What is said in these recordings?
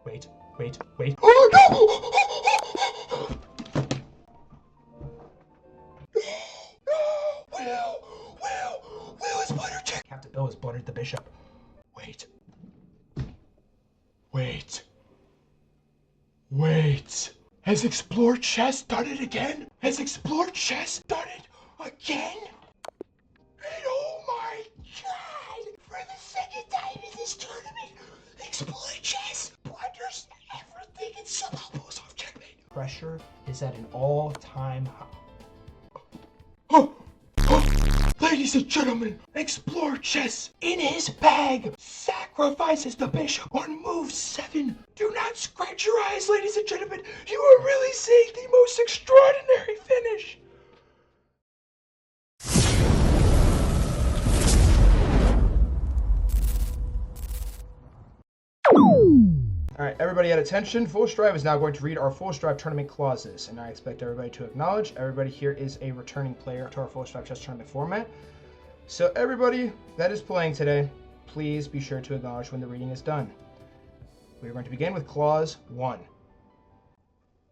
Wait. Oh no! Will is buttered check. Captain Bill has buttered the bishop. Wait. Has Explore Chess done it again? And oh my god! For the second time in this tournament, Explore Chess blunders everything and somehow pulls off checkmate. Pressure is at an all-time high. Ladies and gentlemen, Explore Chess in his bag sacrifices the bishop on move 7. Do not scratch your eyes, ladies and gentlemen. You are really seeing the most extraordinary finish. Alright, everybody at attention. Full Strive is now going to read our Full Strive tournament clauses, and I expect everybody to acknowledge everybody here is a returning player to our Full Strive chess tournament format. So everybody that is playing today, please be sure to acknowledge when the reading is done. We are going to begin with Clause 1.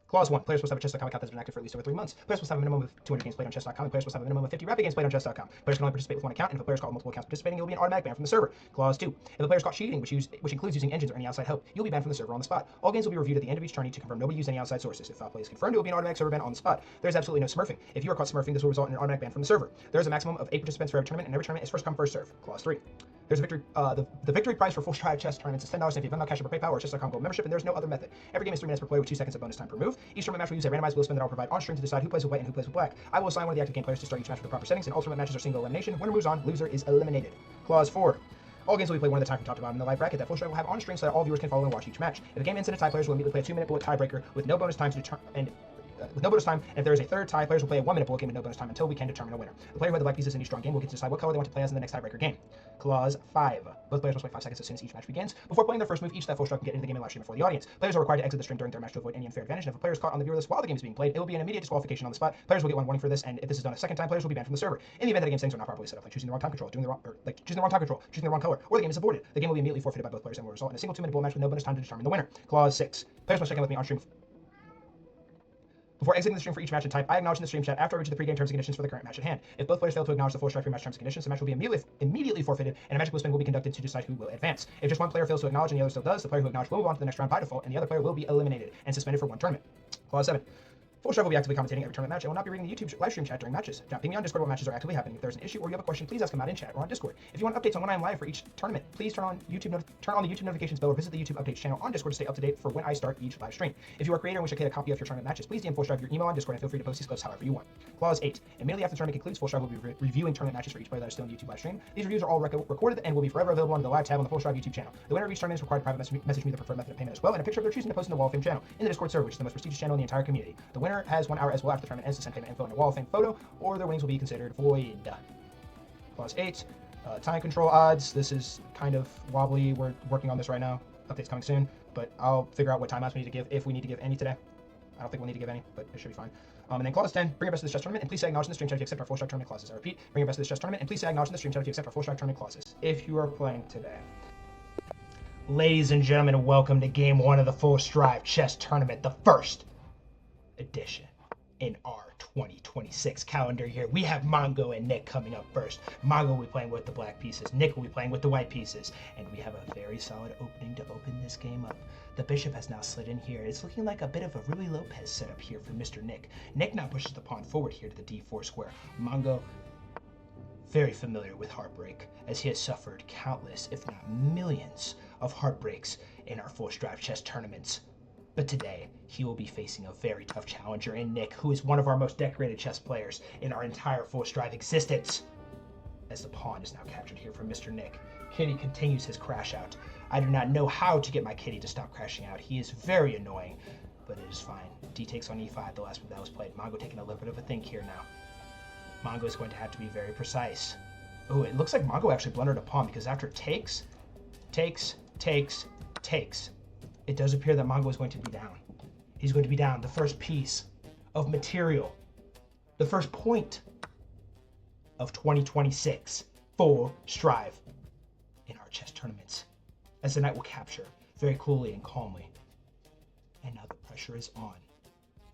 Clause 1. Players must have a chess.com account that's been active for at least over 3 months. Players must have a minimum of 200 games played on chess.com, and players must have a minimum of 50 rapid games played on chess.com. Players can only participate with one account, and if a player is caught with multiple accounts participating, he will be an automatic ban from the server. Clause 2. If a player is caught cheating, which includes using engines or any outside help, you'll be banned from the server on the spot. All games will be reviewed at the end of each tourney to confirm nobody used any outside sources. If foul play is confirmed, it will be an automatic server ban on the spot. There is absolutely no smurfing. If you are caught smurfing, this will result in an automatic ban from the server. There is a maximum of 8 participants for every tournament, and every tournament is first come, first serve. Clause 3. There's a victory. The victory prize for Full Strive chess tournaments is $10 if you have cash or PayPal or chess.com gold membership, and there's no other method. Every game is 3 minutes per player with 2 seconds of bonus time per move. Each tournament match will use a randomized wheel spin that I'll provide on stream to decide who plays with white and who plays with black. I will assign one of the active game players to start each match with the proper settings, and ultimate matches are single elimination. Winner moves on, loser is eliminated. Clause 4. All games will be played one at a time from top to bottom in the live bracket that Full Strive will have on stream so that all viewers can follow and watch each match. If the game ends in a tie, players will immediately play a 2-minute bullet tiebreaker with no bonus time and if there is a third tie, players will play a 1-minute bullet game with no bonus time until we can determine a winner. The player who had the black pieces in each strong game will get to decide what color they want to play as in the next tiebreaker game. Clause 5. Both players must wait 5 seconds as soon as each match begins. Before playing their first move, each that Full Strive can get into the game and live stream before the audience. Players are required to exit the stream during their match to avoid any unfair advantage, and if a player is caught on the viewer list while the game is being played, it will be an immediate disqualification on the spot. Players will get one warning for this, and if this is done a second time, players will be banned from the server. In the event that a game settings are not properly set up, like choosing the wrong time control, choosing the wrong color, or the game is aborted, the game will be immediately forfeited by both players and will result in a single 2-minute bullet match with no bonus time to determine the winner. Clause 6. Players must check in with me on stream before exiting the stream for each match and type I acknowledge in the stream chat after I reach the pre-game terms and conditions for the current match at hand. If both players fail to acknowledge the Full Strive pre-match terms and conditions, the match will be immediately forfeited, and a magic wheel spin will be conducted to decide who will advance. If just one player fails to acknowledge and the other still does, the player who acknowledged will move on to the next round by default, and the other player will be eliminated and suspended for one tournament. Clause 7. Full Strive will be actively commentating every tournament match and will not be reading the YouTube live stream chat during matches. Ping me on Discord what matches are actively happening. If there's an issue or you have a question, please ask them out in chat or on Discord. If you want updates on when I am live for each tournament, please turn on the YouTube notifications bell or visit the YouTube updates channel on Discord to stay up to date for when I start each live stream. If you are a creator and wish to get a copy of your tournament matches, please DM Full Strive your email on Discord and feel free to post these clips however you want. Clause 8. Immediately after the tournament concludes, Full Strive will be reviewing tournament matches for each player that is still in the YouTube live stream. These reviews are all recorded and will be forever available on the live tab on the Full Strive YouTube channel. The winner of each tournament is required to private message me the preferred method of payment as well, and a picture of their choosing to post in the Wall of Fame channel in the Discord server, which is the most prestigious channel in the entire community. The winner has 1 hour as well after the tournament ends to send payment info in a Wall of Fame photo, or their winnings will be considered void. Clause 8. Time control odds. This is kind of wobbly. We're working on this right now. Update's coming soon, but I'll figure out what timeouts we need to give if we need to give any today. I don't think we'll need to give any, but it should be fine. And then clause 10, bring your best to this chess tournament, and please say acknowledge in the stream chat if you accept our Full Strive tournament clauses. I repeat, bring your best to this chess tournament, and please say acknowledge in the stream chat if you accept our Full Strive tournament clauses. If you are playing today. Ladies and gentlemen, welcome to Game 1 of the Full Strive chess tournament, the first edition in our 2026 calendar year. We have Mongo and Nick coming up first. Mongo will be playing with the black pieces. Nick will be playing with the white pieces. And we have a very solid opening to open this game up. The bishop has now slid in here. It's looking like a bit of a Rui Lopez setup here for Mr. Nick. Nick now pushes the pawn forward here to the d4 square. Mongo, very familiar with heartbreak, as he has suffered countless, if not millions, of heartbreaks in our Full Strive chess tournaments. But today, he will be facing a very tough challenger in Nick, who is one of our most decorated chess players in our entire Full Strive existence. As the pawn is now captured here from Mr. Nick, Kitty continues his crash out. I do not know how to get my Kitty to stop crashing out. He is very annoying, but it is fine. D takes on e5, the last move that was played. Mongo taking a little bit of a think here now. Mongo is going to have to be very precise. Oh, it looks like Mongo actually blundered a pawn, because after takes, it does appear that Mongo is going to be down. He's going to be down the first piece of material, the first point of 2026 Full Strive in our chess tournaments, as the knight will capture very coolly and calmly And now the pressure is on.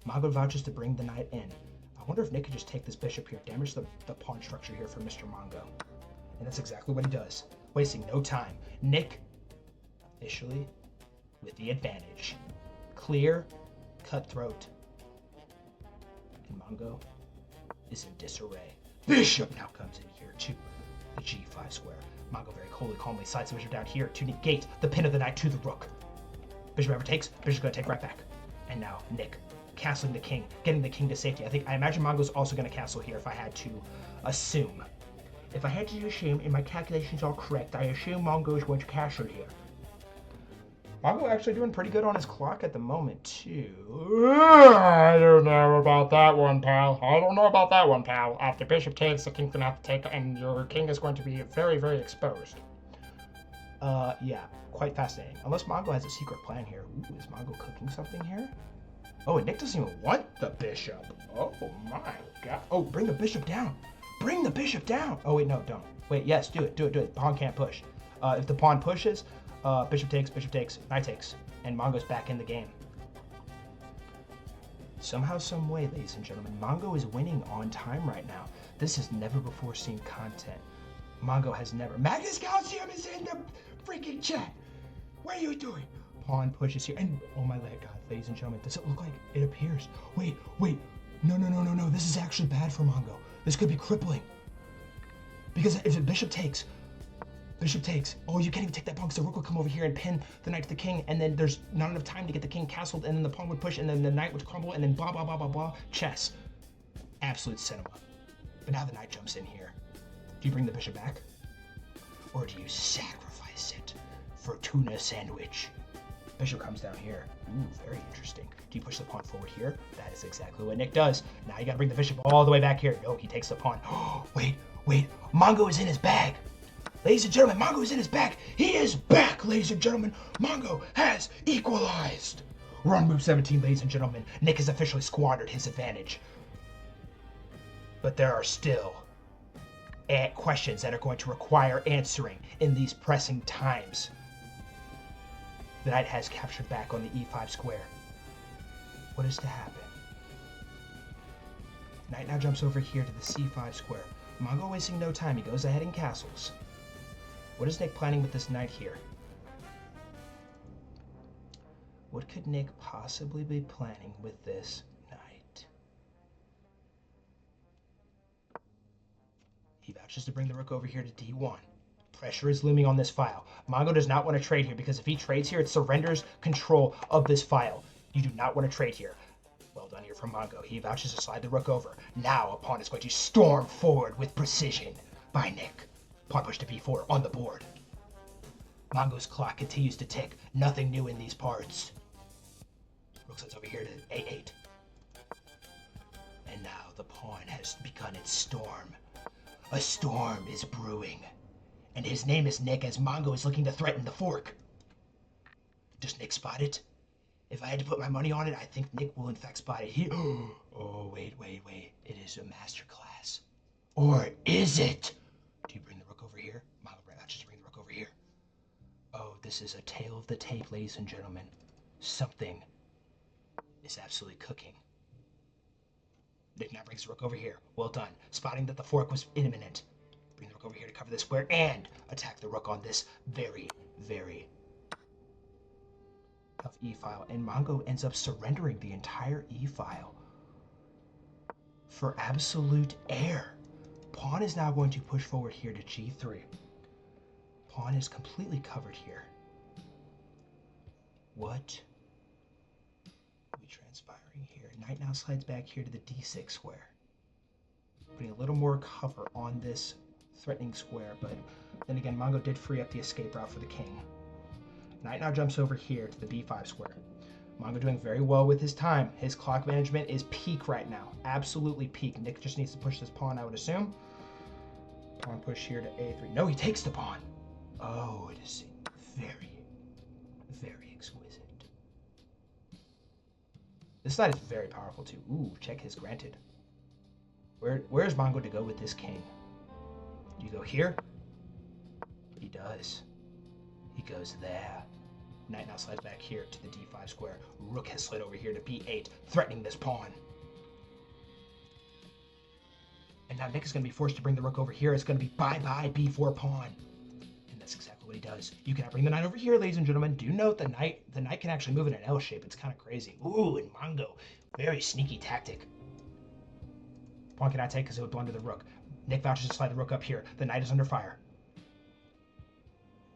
Mongo vouches to bring the knight in. I wonder if Nick could just take this bishop here, damage the pawn structure here for Mr. Mongo. And that's exactly what he does, wasting no time. Nick, officially, with the advantage. Clear, cutthroat. And Mongo is in disarray. Bishop now comes in here to the g5 square. Mongo very calmly slides the bishop down here to negate the pin of the knight to the rook. Bishop ever takes, bishop's gonna take right back. And now Nick castling the king, getting the king to safety. I imagine Mongo's also gonna castle here if I had to assume. If I had to assume, and my calculations are correct, I assume Mongo is going to castle here. Mongo actually doing pretty good on his clock at the moment, too. I don't know about that one, pal. After bishop takes, the king's gonna have to take, and your king is going to be very, very exposed. Yeah, quite fascinating. Unless Mongo has a secret plan here. Ooh, is Mongo cooking something here? Oh, and Nick doesn't even want the bishop. Oh my god. Oh, bring the bishop down. Bring the bishop down. Oh, wait, no, don't. Wait, yes, do it. Pawn can't push. If the pawn pushes, bishop takes, knight takes, and Mongo's back in the game. Somehow, some way, ladies and gentlemen, Mongo is winning on time right now. This is never before seen content. Mongo has never. Magnus Calcium is in the freaking chat. What are you doing? Pawn pushes here, and oh my god, ladies and gentlemen, does it look like it appears? Wait. No. This is actually bad for Mongo. This could be crippling. Because if the bishop takes, oh, you can't even take that pawn because the rook would come over here and pin the knight to the king, and then there's not enough time to get the king castled, and then the pawn would push, and then the knight would crumble, and then blah. Chess. Absolute cinema. But now the knight jumps in here. Do you bring the bishop back? Or do you sacrifice it for tuna sandwich? Bishop comes down here. Ooh, very interesting. Do you push the pawn forward here? That is exactly what Nick does. Now you gotta bring the bishop all the way back here. No, he takes the pawn. Oh, wait. Mongo is in his bag. Ladies and gentlemen, Mongo is in his bag. He is back, ladies and gentlemen. Mongo has equalized. We're on move 17, ladies and gentlemen. Nick has officially squandered his advantage. But there are still questions that are going to require answering in these pressing times. The knight has captured back on the e5 square. What is to happen? Knight now jumps over here to the c5 square. Mongo wasting no time. He goes ahead and castles. What is Nick planning with this knight here? What could Nick possibly be planning with this knight? He vouches to bring the rook over here to d1. Pressure is looming on this file. Mongo does not want to trade here because if he trades here, it surrenders control of this file. You do not want to trade here. Well done here from Mongo. He vouches to slide the rook over. Now a pawn is going to storm forward with precision by Nick. Pawn push to b4 on the board. Mongo's clock continues to tick. Nothing new in these parts. Rook slides over here to a8. And now the pawn has begun its storm. A storm is brewing. And his name is Nick as Mongo is looking to threaten the fork. Does Nick spot it? If I had to put my money on it, I think Nick will in fact spot it. Oh, wait. It is a masterclass. Or is it? Do you bring the rook over here? Mongo vouches to bring the rook over here. Oh, this is a tale of the tape, ladies and gentlemen. Something is absolutely cooking. Nick now brings the rook over here. Well done. Spotting that the fork was imminent. Bring the rook over here to cover the square and attack the rook on this very, very tough e-file. And Mongo ends up surrendering the entire e-file for absolute air. Pawn is now going to push forward here to g3. Pawn is completely covered here. What will be transpiring here? Knight now slides back here to the d6 square. Putting a little more cover on this threatening square, but then again, Mongo did free up the escape route for the king. Knight now jumps over here to the b5 square. Mongo doing very well with his time. His clock management is peak right now. Absolutely peak. Nick just needs to push this pawn, I would assume. Pawn push here to a3. No, he takes the pawn. Oh, it is very, very exquisite. This knight is very powerful too. Ooh, check his granted. Where's Mongo to go with this king? Do you go here? He does. He goes there. Knight now slides back here to the d5 square. Rook has slid over here to b8, threatening this pawn. And now Nick is going to be forced to bring the rook over here. It's going to be bye-bye b4 pawn. And that's exactly what he does. You cannot bring the knight over here, ladies and gentlemen. Do note the knight can actually move in an L shape. It's kind of crazy. Ooh, and Mongo. Very sneaky tactic. Pawn cannot take because it would blunder the rook. Nick vouches to slide the rook up here. The knight is under fire.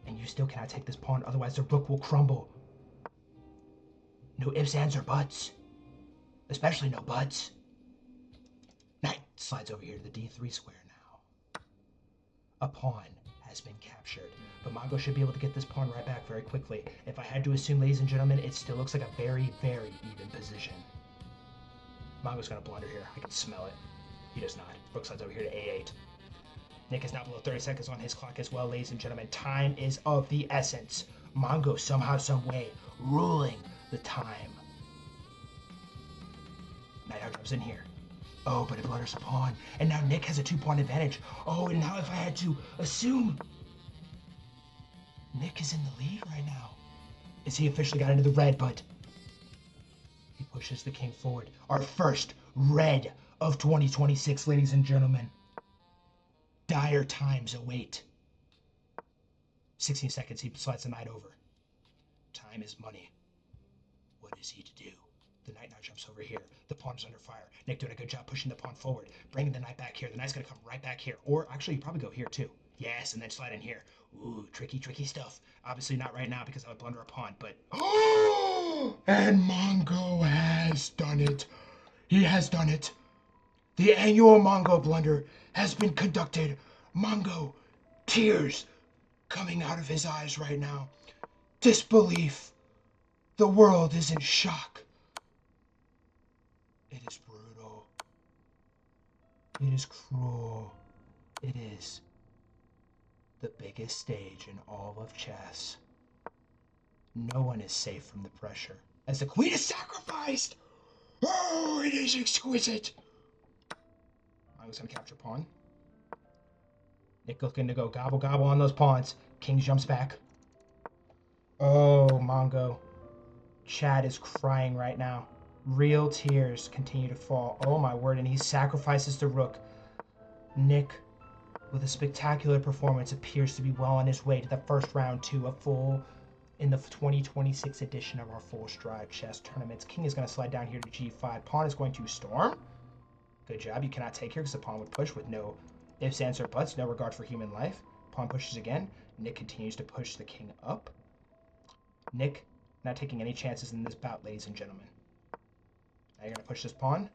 And you still cannot take this pawn, otherwise the rook will crumble. No ifs, ands, or buts. Especially no buts. Knight slides over here to the d3 square now. A pawn has been captured, but Mongo should be able to get this pawn right back very quickly. If I had to assume, ladies and gentlemen, it still looks like a very, very even position. Mongo's going to blunder here. I can smell it. He does not. Rook slides over here to a8. Nick is now below 30 seconds on his clock as well, ladies and gentlemen. Time is of the essence. Mongo somehow, some way, ruling the time. Knight jumps in here. Oh, but it blunders a pawn. And now Nick has a 2-pawn advantage. Oh, and now if I had to assume, Nick is in the lead right now. Is he officially got into the red, but he pushes the king forward. Our first red of 2026, ladies and gentlemen. Dire times await. 16 seconds, he slides the knight over. Time is money. What is he to do? The knight now jumps over here. The pawn is under fire. Nick doing a good job pushing the pawn forward, bringing the knight back here. The knight's going to come right back here. Or actually, you probably go here too. Yes, and then slide in here. Ooh, tricky, tricky stuff. Obviously not right now because I would blunder a pawn, but... Oh! And Mongo has done it. He has done it. The annual Mongo blunder has been conducted. Mongo, tears coming out of his eyes right now. Disbelief. The world is in shock. It is brutal. It is cruel. It is the biggest stage in all of chess. No one is safe from the pressure. As the queen is sacrificed! Oh, it is exquisite! I was going to capture pawn. Nick looking to go gobble gobble on those pawns. King jumps back. Oh, Mongo. Chad is crying right now. Real tears continue to fall. Oh my word, and he sacrifices the rook. Nick, with a spectacular performance, appears to be well on his way to the first round in the 2026 edition of our Full Stride Chess Tournaments. King is going to slide down here to g5. Pawn is going to storm. Good job. You cannot take here because the pawn would push with no ifs, ands, or buts, no regard for human life. Pawn pushes again. Nick continues to push the king up. Nick not taking any chances in this bout, ladies and gentlemen. Now you're going to push this pawn,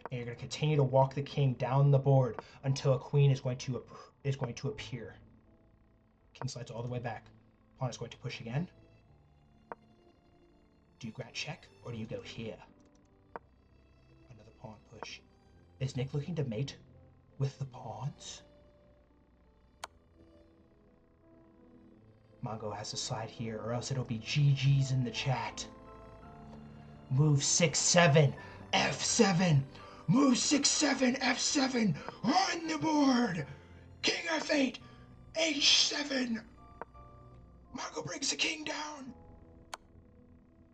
and you're going to continue to walk the king down the board until a queen is going to appear. King slides all the way back. Pawn is going to push again. Do you grant check, or do you go here? Another pawn push. Is Nick looking to mate with the pawns? Mongo has to slide here, or else it'll be GG's in the chat. Move 6-7, F7. Move 6-7, F7 on the board. King F8, H7. Mongo brings the king down.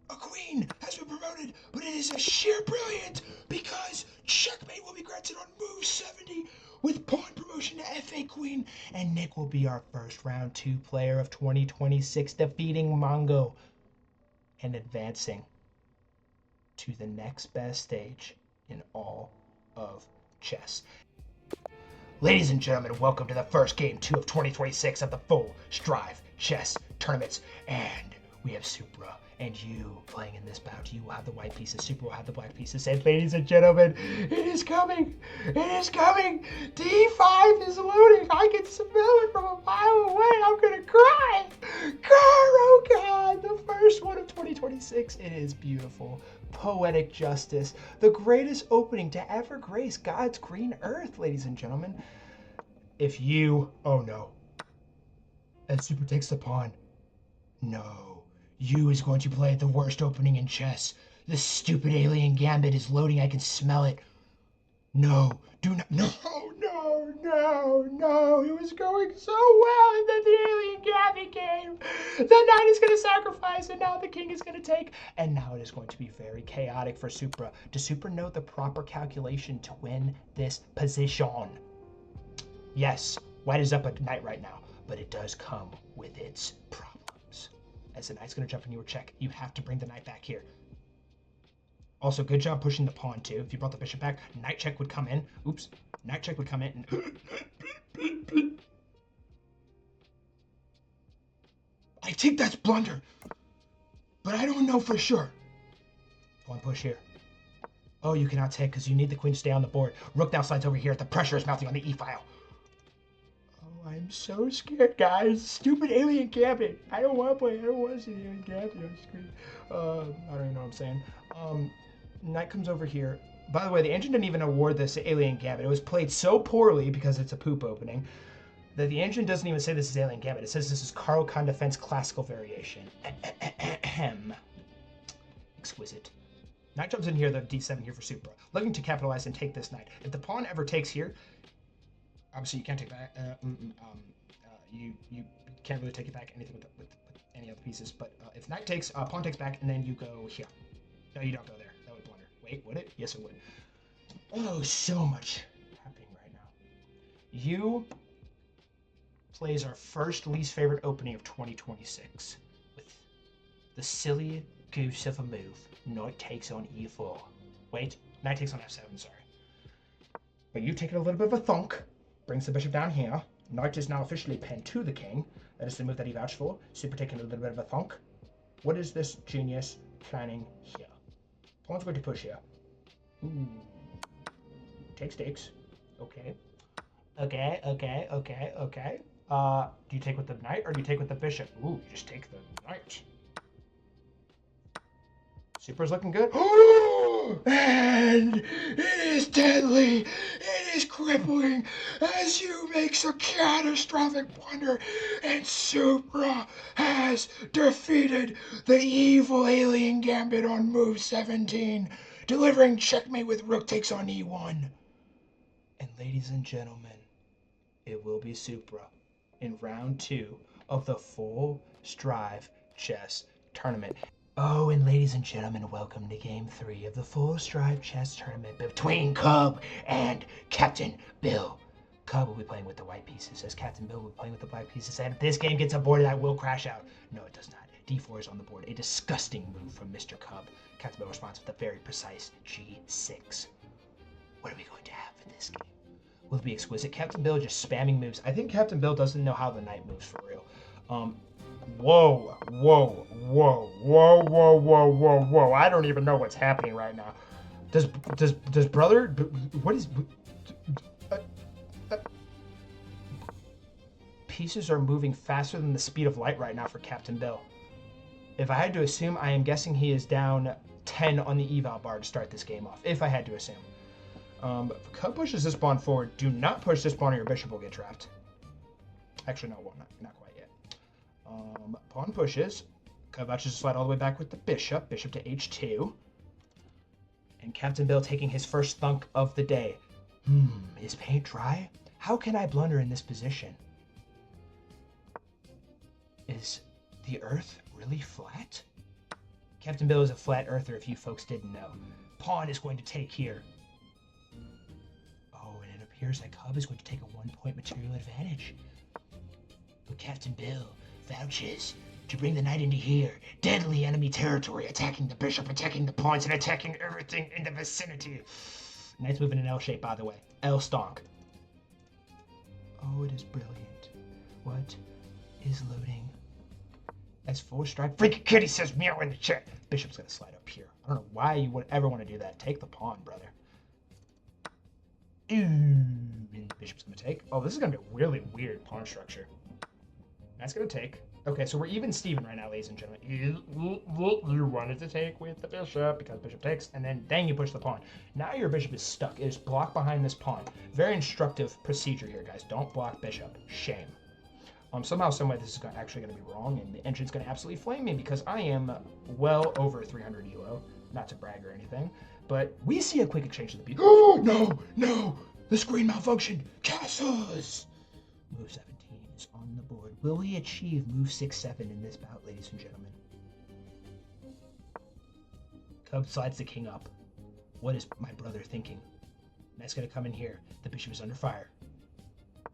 A queen has been promoted, but it is a sheer brilliant because checkmate will be granted on move 70 with pawn promotion to F8 queen, and Nick will be our first round 2 player of 2026, defeating Mongo and advancing to the next best stage in all of chess. Ladies and gentlemen, welcome to the first game 2 of 2026 of the Full Stride Chess Tournaments, and we have Supra and you playing in this bout. You will have the white pieces, Supra will have the black pieces, and ladies and gentlemen, it is coming! It is coming! D5 is loading! I can smell it from a mile away! I'm gonna cry! God, oh God! The first one of 2026. It is beautiful. Poetic justice. The greatest opening to ever grace God's green earth, ladies and gentlemen. If you... Oh no. And Supra takes the pawn. No. You is going to play at the worst opening in chess. The stupid alien gambit is loading. I can smell it. No. Do not. No, no, no, it was going so well, and then the alien Gabby came. The knight is going to sacrifice, and now the king is going to take, and now it is going to be very chaotic for Supra. Does Supra know the proper calculation to win this position? Yes, white is up a knight right now, but it does come with its problems. As the knight's going to jump in your check, you have to bring the knight back here. Also, good job pushing the pawn, too. If you brought the bishop back, knight check would come in. Oops. Knight check would come in. And I think that's blunder. But I don't know for sure. Pawn push here. Oh, you cannot take because you need the queen to stay on the board. Rook now slides over here. The pressure is mounting on the e-file. Oh, I'm so scared, guys. Stupid alien gambit. I don't want to play. I don't want to see the alien gambit on screen. I don't even know what I'm saying. Knight comes over here. By the way, the engine didn't even award this Alien Gambit. It was played so poorly because it's a poop opening that the engine doesn't even say this is Alien Gambit. It says this is Carl Khan Defense Classical Variation. Exquisite. Knight jumps in here, the d7 here for Supra. Looking to capitalize and take this knight. If the pawn ever takes here, obviously you can't take back. You can't really take it back anything with any other pieces. But if knight takes, pawn takes back, and then you go here. No, you don't go there. That would blunder. Wait, would it? Yes, it would. Oh, so much happening right now. You plays our first least favorite opening of 2026 with the silly goose of a move. Knight takes on e4. Wait, knight takes on f7, sorry. But you take it a little bit of a thunk. Brings the bishop down here. Knight is now officially pinned to the king. That is the move that he vouched for. Super taking a little bit of a thunk. What is this genius planning here? Pawn's going to push here. Ooh. Takes. Okay. Do you take with the knight or do you take with the bishop? Ooh, you just take the knight. Supra's looking good. And it is deadly. It is crippling as you makes a catastrophic blunder, and Supra has defeated the evil alien gambit on move 17, delivering checkmate with rook takes on e1. And ladies and gentlemen, it will be Supra in round 2 of the Full Strive Chess Tournament. Oh, and ladies and gentlemen, welcome to Game 3 of the Full Strive Chess Tournament between Cub and Captain Bill. Cub will be playing with the white pieces, as Captain Bill will be playing with the black pieces, and if this game gets aborted, I will crash out. No, it does not. D4 is on the board. A disgusting move from Mr. Cub. Captain Bill responds with a very precise G6. What are we going to have for this game? Will it be exquisite? Captain Bill just spamming moves. I think Captain Bill doesn't know how the knight moves for real. Whoa. I don't even know what's happening right now. Does brother, what is, pieces are moving faster than the speed of light right now for Captain Bill. If I had to assume, I am guessing he is down 10 on the eval bar to start this game off, if I had to assume. If Cub pushes this pawn forward, do not push this pawn or your bishop will get trapped. Actually, no, not quite yet. Pawn pushes. Cub vouches to slide all the way back with the bishop. Bishop to h2. And Captain Bill taking his first thunk of the day. Is paint dry? How can I blunder in this position? Is the earth really flat? Captain Bill is a flat earther if you folks didn't know. Pawn is going to take here. Oh, and it appears that Cub is going to take a 1-point material advantage. But Captain Bill vouches to bring the knight into here. Deadly enemy territory, attacking the bishop, attacking the pawns, and attacking everything in the vicinity. Knight's moving in L shape, by the way. L stonk. Oh, it is brilliant. What is loading? As Full Strive, Freaky Kitty says meow in the chat. Bishop's gonna slide up here. I don't know why you would ever want to do that. Take the pawn, brother. Ooh, and Bishop's gonna take. Oh, this is gonna be a really weird pawn structure. That's gonna take. Okay, so we're even Steven right now, ladies and gentlemen. You wanted to take with the bishop because bishop takes, and then you push the pawn. Now your bishop is stuck. It is blocked behind this pawn. Very instructive procedure here, guys. Don't block bishop. Shame. Somehow, someway, this is actually going to be wrong, and the engine's going to absolutely flame me because I am well over 300 elo. Not to brag or anything, but we see a quick exchange of the beat. Oh, no! The screen malfunctioned. Castles. Move 17 is on the board. Will he achieve move 6-7 in this bout, ladies and gentlemen? Cub slides the king up. What is my brother thinking? Knight's gonna come in here. The bishop is under fire.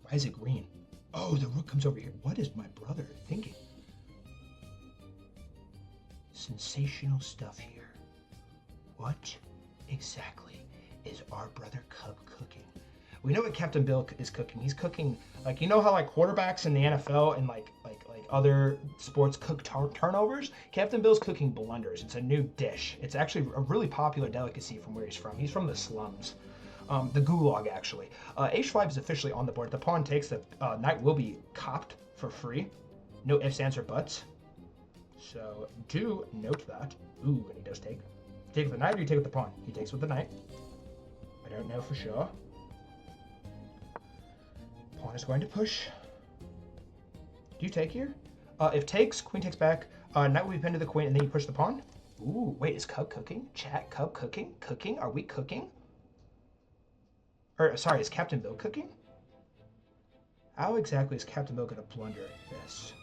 Why is it green? Oh, the rook comes over here. What is my brother thinking? Sensational stuff here. What exactly is our brother Cub cooking? We know what Captain Bill is cooking. He's cooking, like, you know how like quarterbacks in the NFL and like other sports cook turnovers? Captain Bill's cooking blunders. It's a new dish. It's actually a really popular delicacy from where he's from. He's from the slums. The gulag, actually. H5 is officially on the board. The pawn takes. The knight will be copped for free. No ifs, ands, or buts. So do note that. Ooh, and he does take. Take with the knight or you take with the pawn? He takes with the knight. I don't know for sure. Pawn is going to push. Do you take here? If takes, queen takes back. Knight will be pinned to the queen, and then you push the pawn. Ooh, wait, is Cub cooking? Chat, Cub cooking? Cooking? Are we cooking? Or, sorry, is Captain Bill cooking? How exactly is Captain Bill going to blunder this?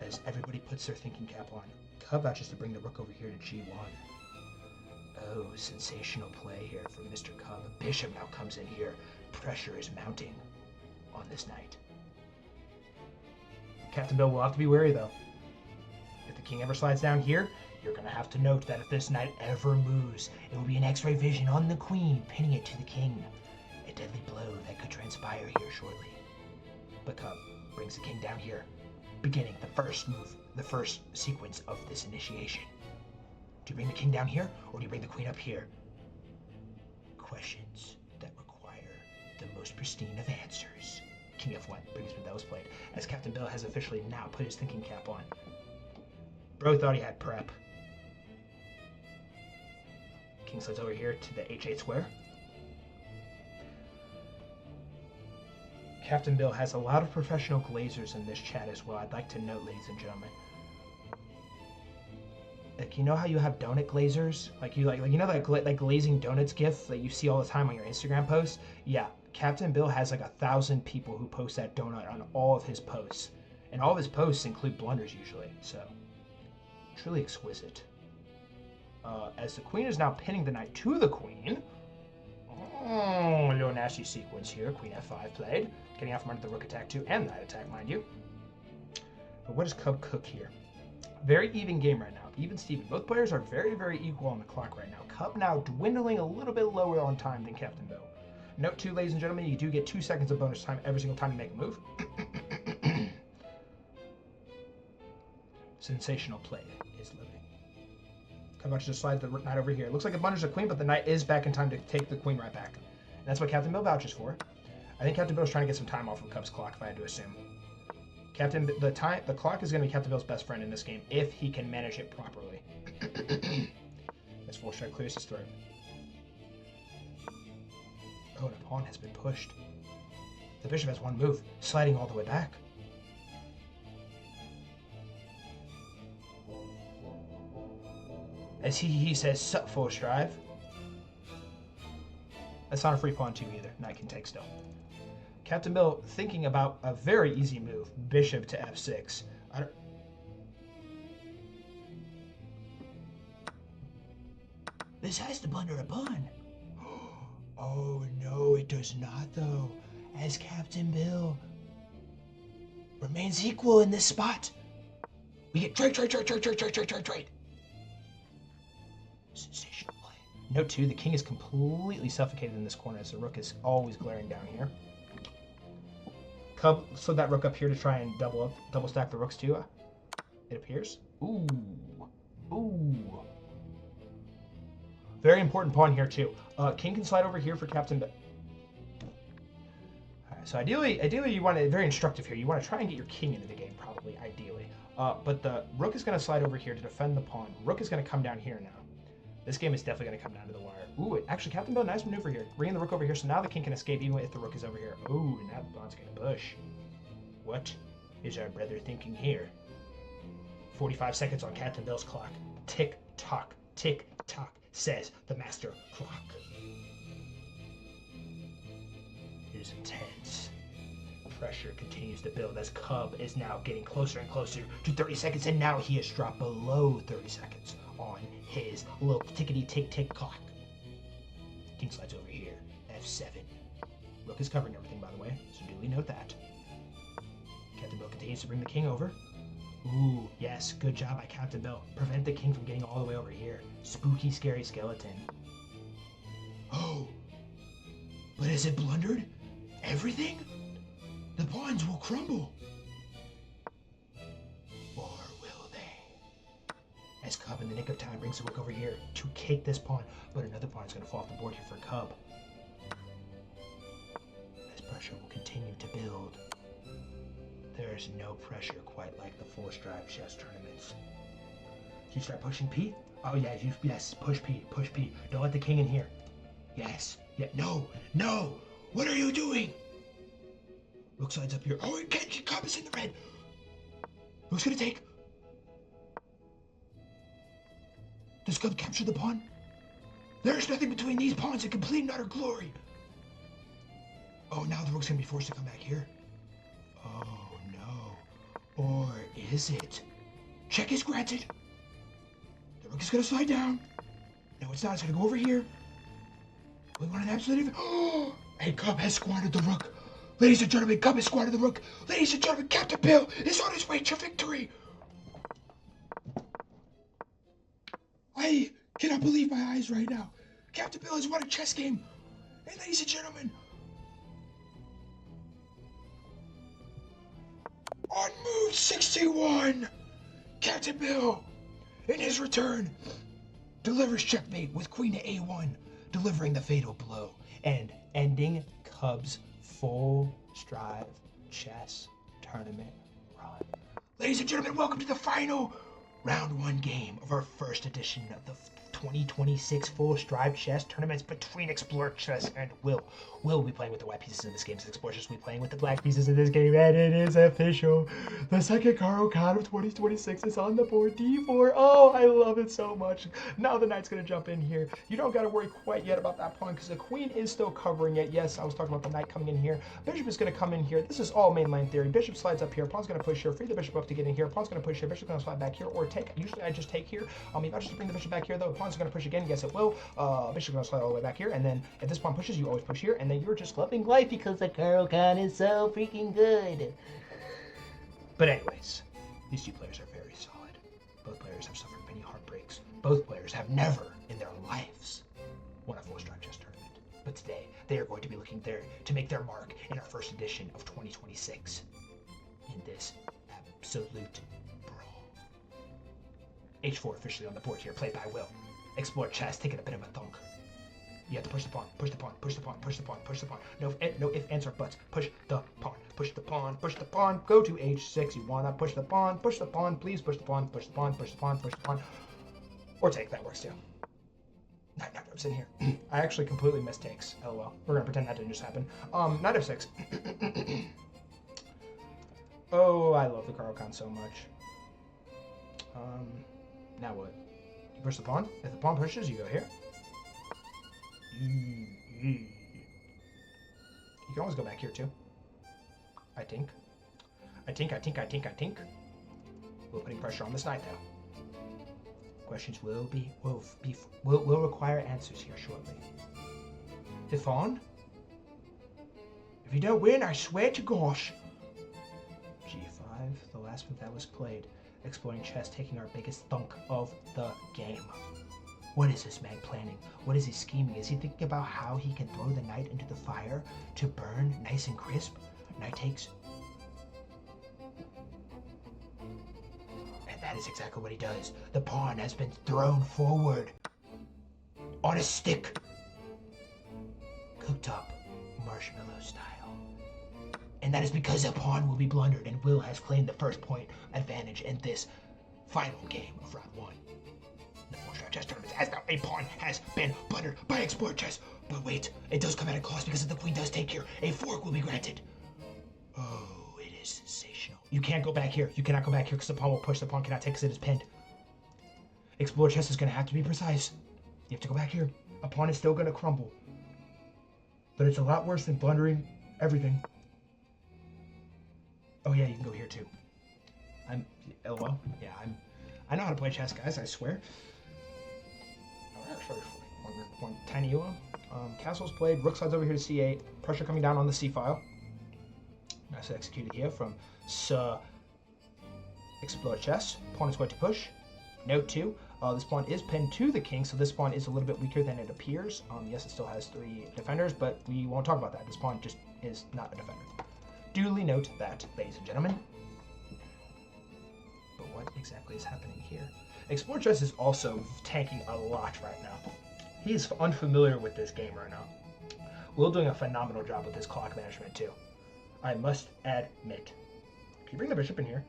As everybody puts their thinking cap on, Cub vouches to bring the rook over here to g1. Oh, sensational play here from Mr. Cub. Bishop now comes in here. Pressure is mounting on this knight. Captain Bill will have to be wary, though. If the king ever slides down here, you're going to have to note that if this knight ever moves, it will be an X-ray vision on the queen, pinning it to the king. A deadly blow that could transpire here shortly. But Cub brings the king down here, beginning the first move, the first sequence of this initiation. Do you bring the king down here, or do you bring the queen up here? Questions that require the most pristine of answers. King F1 brings when that was played, as Captain Bill has officially now put his thinking cap on. Bro thought he had prep. King slides over here to the h8 square. Captain Bill has a lot of professional glazers in this chat as well. I'd like to note, ladies and gentlemen. Like, you know how you have donut glazers? Like you know that like glazing donuts gif that you see all the time on your Instagram posts? Yeah, Captain Bill has like 1,000 people who post that donut on all of his posts. And all of his posts include blunders usually, so truly exquisite. As the queen is now pinning the knight to the queen. Oh, a little nasty sequence here. Queen f5 played. Getting out from under the rook attack too, and knight attack, mind you. But what does Cub cook here? Very even game right now. Even Steven. Both players are very, very equal on the clock right now. Cub now dwindling a little bit lower on time than Captain Bill. Note too, ladies and gentlemen, you do get 2 seconds of bonus time every single time you make a move. Sensational play is living. Cub just slides the knight over here. It looks like it blunders the queen, but the knight is back in time to take the queen right back. And that's what Captain Bill vouches for. I think Captain Bill is trying to get some time off of Cub's clock, if I had to assume. The clock is going to be Captain Bill's best friend in this game if he can manage it properly. This full strike clears his throat. Oh, and a pawn has been pushed. The bishop has one move, sliding all the way back. As he says, sup, full strive. That's not a free pawn too either. Knight can take still. Captain Bill thinking about a very easy move, bishop to f6. This has to blunder a pawn. Oh no, it does not though, as Captain Bill remains equal in this spot. We get trade. Sensational play. Note 2, the king is completely suffocated in this corner as the rook is always glaring down here. Cub slid that rook up here to try and double stack the rooks too, it appears. Ooh. Very important pawn here too. King can slide over here for Captain Bill. So ideally you want to, very instructive here, you want to try and get your king into the game, probably, ideally. But the rook is going to slide over here to defend the pawn. Rook is going to come down here now. This game is definitely going to come down to the wire. Ooh, actually, Captain Bill, nice maneuver here. Bringing the rook over here, so now the king can escape even if the rook is over here. Ooh, now the pawn's going to push. What is our brother thinking here? 45 seconds on Captain Bill's clock. Tick, tock, tick, tock. says the master clock. It is intense. Pressure continues to build as Cub is now getting closer and closer to 30 seconds, and now he has dropped below 30 seconds on his little tickety-tick-tick clock. King slides over here, f7. Rook is covering everything, by the way, so duly note that. Captain Bill continues to bring the king over. Ooh, yes, good job by Captain Bill. Prevent the king from getting all the way over here. Spooky, scary skeleton. Oh, but has it blundered everything? The pawns will crumble. Or will they? As Cub in the nick of time brings the rook over here to cake this pawn, but another pawn is going to fall off the board here for Cub. As pressure will continue to build. There is no pressure quite like the four-stripe chess tournaments. You start pushing P? Oh yeah, yes, push P, push P. Don't let the king in here. Yes, yeah, no, what are you doing? Rook slides up here. Oh, it can't, Cub is in the red. Rook's gonna take. Does Cub capture the pawn? There's nothing between these pawns in complete and utter glory. Oh, now the rook's gonna be forced to come back here. Oh no. Or is it? Check is granted. The rook is gonna slide down. No, it's not. It's gonna go over here. We want an absolute. Oh, and Cub has squandered the rook. Ladies and gentlemen, Cub has squandered the rook. Ladies and gentlemen, Captain Bill is on his way to victory. I cannot believe my eyes right now. Captain Bill has won a chess game. And ladies and gentlemen, on move 61, Captain Bill, in his return, delivers checkmate with queen to a1, delivering the fatal blow and ending Cub's full strive chess tournament run. Ladies and gentlemen, welcome to the final round one game of our first edition of the 2026 full strive chess tournaments between Explorer Chess and Will. Will will be playing with the white pieces in this game, so Explorer Chess will be playing with the black pieces in this game, and it is official. The second Caro Khan of 2026 is on the board, d4. Oh, I love it so much. Now the knight's going to jump in here. You don't got to worry quite yet about that pawn, because the queen is still covering it. Yes, I was talking about the knight coming in here. Bishop is going to come in here. This is all mainline theory. Bishop slides up here. Pawn's going to push here. Free the bishop up to get in here. Pawn's going to push here. Bishop's going to slide back here, or take. Usually I just take here. If I just bring the bishop back here, though, pawn's going to push again. Yes, it will. Bishop's going to slide all the way back here, and then if this pawn pushes, you always push here, and then you're just loving life because the Caro Khan is so freaking good. But anyways, these two players are very solid. Both players have suffered many heartbreaks. Both players have never in their lives won a full strive chess tournament. But today, they are going to be looking there to make their mark in our first edition of 2026 in this absolute brawl. H4 officially on the board here, played by Will. Explore chess, taking a bit of a thunk. You have to push the pawn, push the pawn, push the pawn, push the pawn, push the pawn. No ifs, ands, or buts. Push the pawn, push the pawn, push the pawn. Go to h6. You wanna push the pawn, please push the pawn, push the pawn, push the pawn, push the pawn. Or take, that works too. Knight f6 in here. I actually completely missed takes. LOL. We're gonna pretend that didn't just happen. Knight f6. Oh, I love the Caro Khan so much. Now what? You push the pawn. If the pawn pushes, you go here. You can always go back here too. I think. We're putting pressure on this knight though. Questions will require answers here shortly. If on. If you don't win, I swear to gosh. G5, the last move that was played. Exploring chess, taking our biggest thunk of the game. What is this man planning? What is he scheming? Is he thinking about how he can throw the knight into the fire to burn nice and crisp? Knight takes. And that is exactly what he does. The pawn has been thrown forward on a stick. Cooked up marshmallow style. And that is because a pawn will be blundered, and Will has claimed the first point advantage in this final game of round one. The full-strive chess tournament, as now a pawn has been blundered by Explorer Chess. But wait, it does come at a cost because if the queen does take here, a fork will be granted. Oh, it is sensational. You can't go back here. You cannot go back here because the pawn will push. The pawn cannot take because it is pinned. Explorer Chess is going to have to be precise. You have to go back here. A pawn is still going to crumble. But it's a lot worse than blundering everything. Oh yeah, you can go here too. LOL. Yeah, I know how to play chess, guys, I swear. Actually, one tiny UO. Castle's played. Rook slides over here to c8. Pressure coming down on the c file. Nice executed here from Explore Chess. Pawn is going to push. Note 2. This pawn is pinned to the king, so this pawn is a little bit weaker than it appears. Yes, it still has 3 defenders, but we won't talk about that. This pawn just is not a defender. Duly note that, ladies and gentlemen. But what exactly is happening here? Explore Chess is also tanking a lot right now. He is unfamiliar with this game right now. Will doing a phenomenal job with his clock management too. I must admit. Can you bring the bishop in here?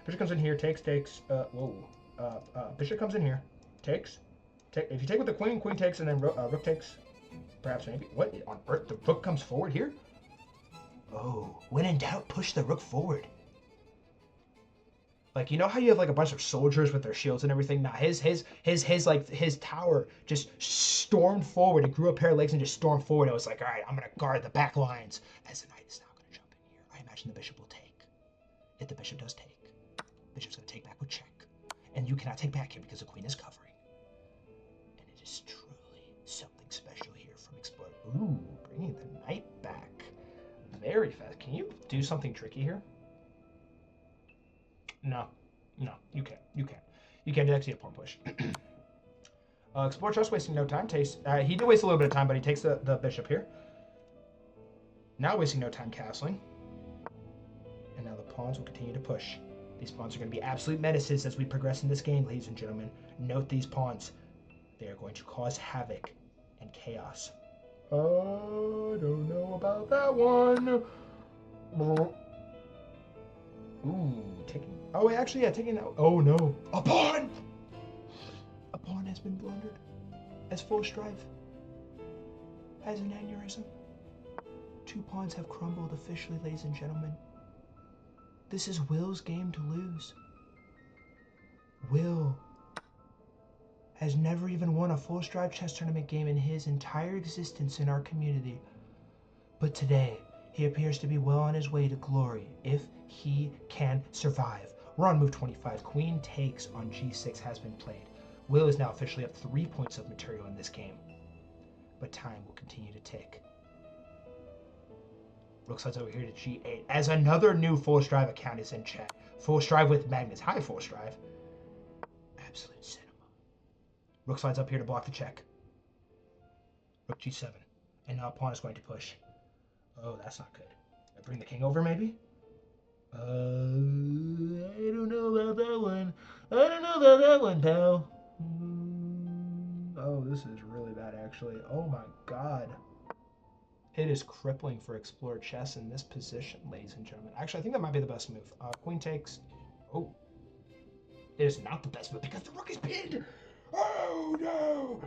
Bishop comes in here, takes. Bishop comes in here, takes. If you take with the queen, queen takes, and then rook takes. Perhaps maybe. What on earth? The rook comes forward here? Oh, when in doubt, push the rook forward. Like, you know how you have like a bunch of soldiers with their shields and everything? Nah, his tower just stormed forward. It grew a pair of legs and just stormed forward. I was like, all right, I'm gonna guard the back lines. As the knight is now gonna jump in here, I imagine the bishop will take. If the bishop does take, bishop's gonna take back with check, and you cannot take back here because the queen is covering. And it is truly something special here from Explorer. Ooh, bringing the knight back very fast. Can you do something tricky here? No, you can't. You can't actually a pawn push. Explore Chess wasting no time. He did waste a little bit of time, but he takes the bishop here. Now wasting no time castling. And now the pawns will continue to push. These pawns are going to be absolute menaces as we progress in this game, ladies and gentlemen. Note these pawns. They are going to cause havoc and chaos. I don't know about that one. Ooh, taking. Oh, wait, actually, yeah, taking out. Oh no, a pawn! A pawn has been blundered. As full strife. As an aneurysm. 2 pawns have crumbled officially, ladies and gentlemen. This is Will's game to lose. Will has never even won a full strife chess tournament game in his entire existence in our community. But today, he appears to be well on his way to glory if he can survive. We're on move 25. Queen takes on g6 has been played. Will is now officially up 3 points of material in this game. But time will continue to tick. Rook slides over here to g8 as another new full strive account is in chat. Full strive with Magnus. Hi, full strive. Absolute cinema. Rook slides up here to block the check. Rook g7. And now pawn is going to push. Oh, that's not good. Bring the king over, maybe? I don't know about that one. I don't know about that one, pal. Oh, this is really bad, actually. Oh my god. It is crippling for Explorer Chess in this position, ladies and gentlemen. Actually, I think that might be the best move. Queen takes. Oh. It is not the best move because the rook is pinned. Oh, no.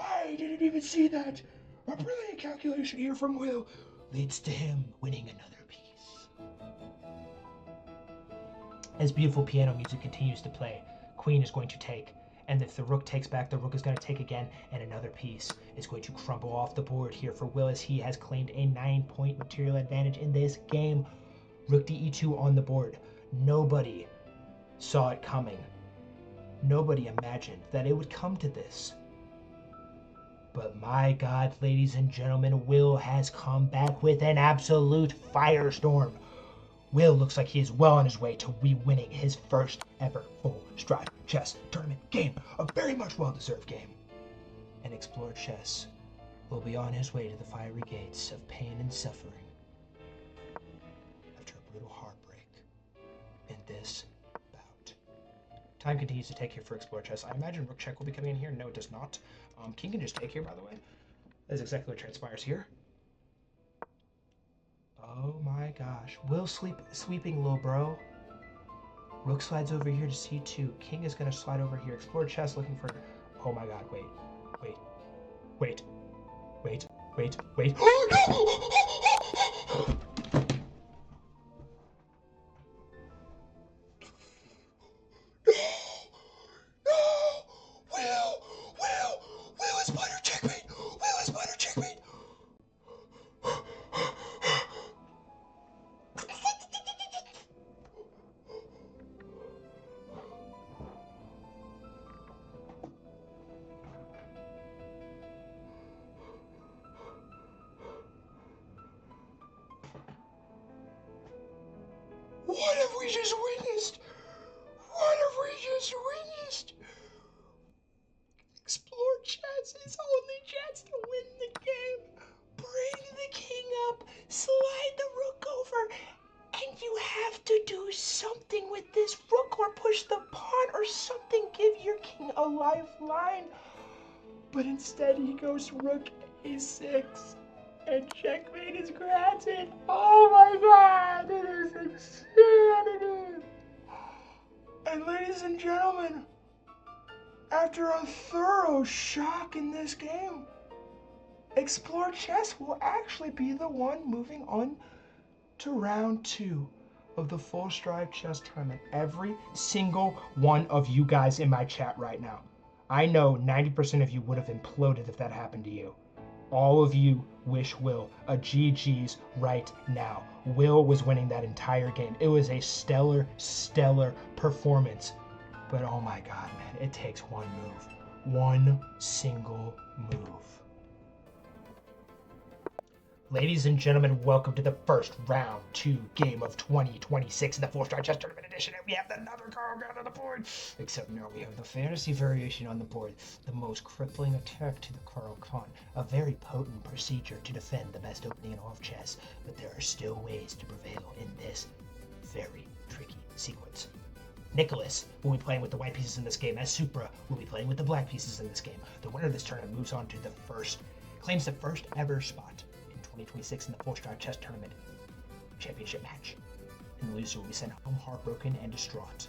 I didn't even see that. A brilliant calculation here from Will leads to him winning another piece. As beautiful piano music continues to play, queen is going to take, and if the rook takes back, the rook is going to take again, and another piece is going to crumble off the board here for Will as he has claimed a 9-point material advantage in this game. Rook de2 on the board. Nobody saw it coming. Nobody imagined that it would come to this. But my God, ladies and gentlemen, Will has come back with an absolute firestorm. Will looks like he is well on his way to winning his first ever full strive chess tournament game. A very much well-deserved game. And Explorer Chess will be on his way to the fiery gates of pain and suffering after a brutal heartbreak in this bout. Time continues to take here for Explorer Chess. I imagine rook check will be coming in here. No, it does not. King can just take here, by the way. That's exactly what transpires here. Oh my gosh. Will sweeping low, bro. Rook slides over here to c2. King is going to slide over here. Explorer Chess looking for... Oh my god, wait. Oh no! Will is just witnessed? What have we just witnessed? Explore chess's only chance to win the game. Bring the king up, slide the rook over, and you have to do something with this rook or push the pawn or something. Give your king a lifeline. But instead he goes rook a6 and checkmate is granted. Oh my god, it is insanity. And ladies and gentlemen, after a thorough shock in this game, Explore Chess will actually be the one moving on to round 2 of the Full Stride Chess Tournament. Every single one of you guys in my chat right now, I know 90% of you would have imploded if that happened to you. All of you wish Will a GG's right now. Will was winning that entire game. It was a stellar, stellar performance. But oh my god, man, it takes one move. One single move. Ladies and gentlemen, welcome to the first round 2 game of 2026 in the Full Stride Chess Tournament Edition. And we have another Carl Gun on the board. Except now we have the fantasy variation on the board. The most crippling attack to the Carl Khan. A very potent procedure to defend the best opening in all of chess. But there are still ways to prevail in this very tricky sequence. Nicholas will be playing with the white pieces in this game, as Supra will be playing with the black pieces in this game. The winner of this tournament moves on to claims the first ever spot 2026 in the Full Stride Chess Tournament Championship match. And the loser will be sent home heartbroken and distraught.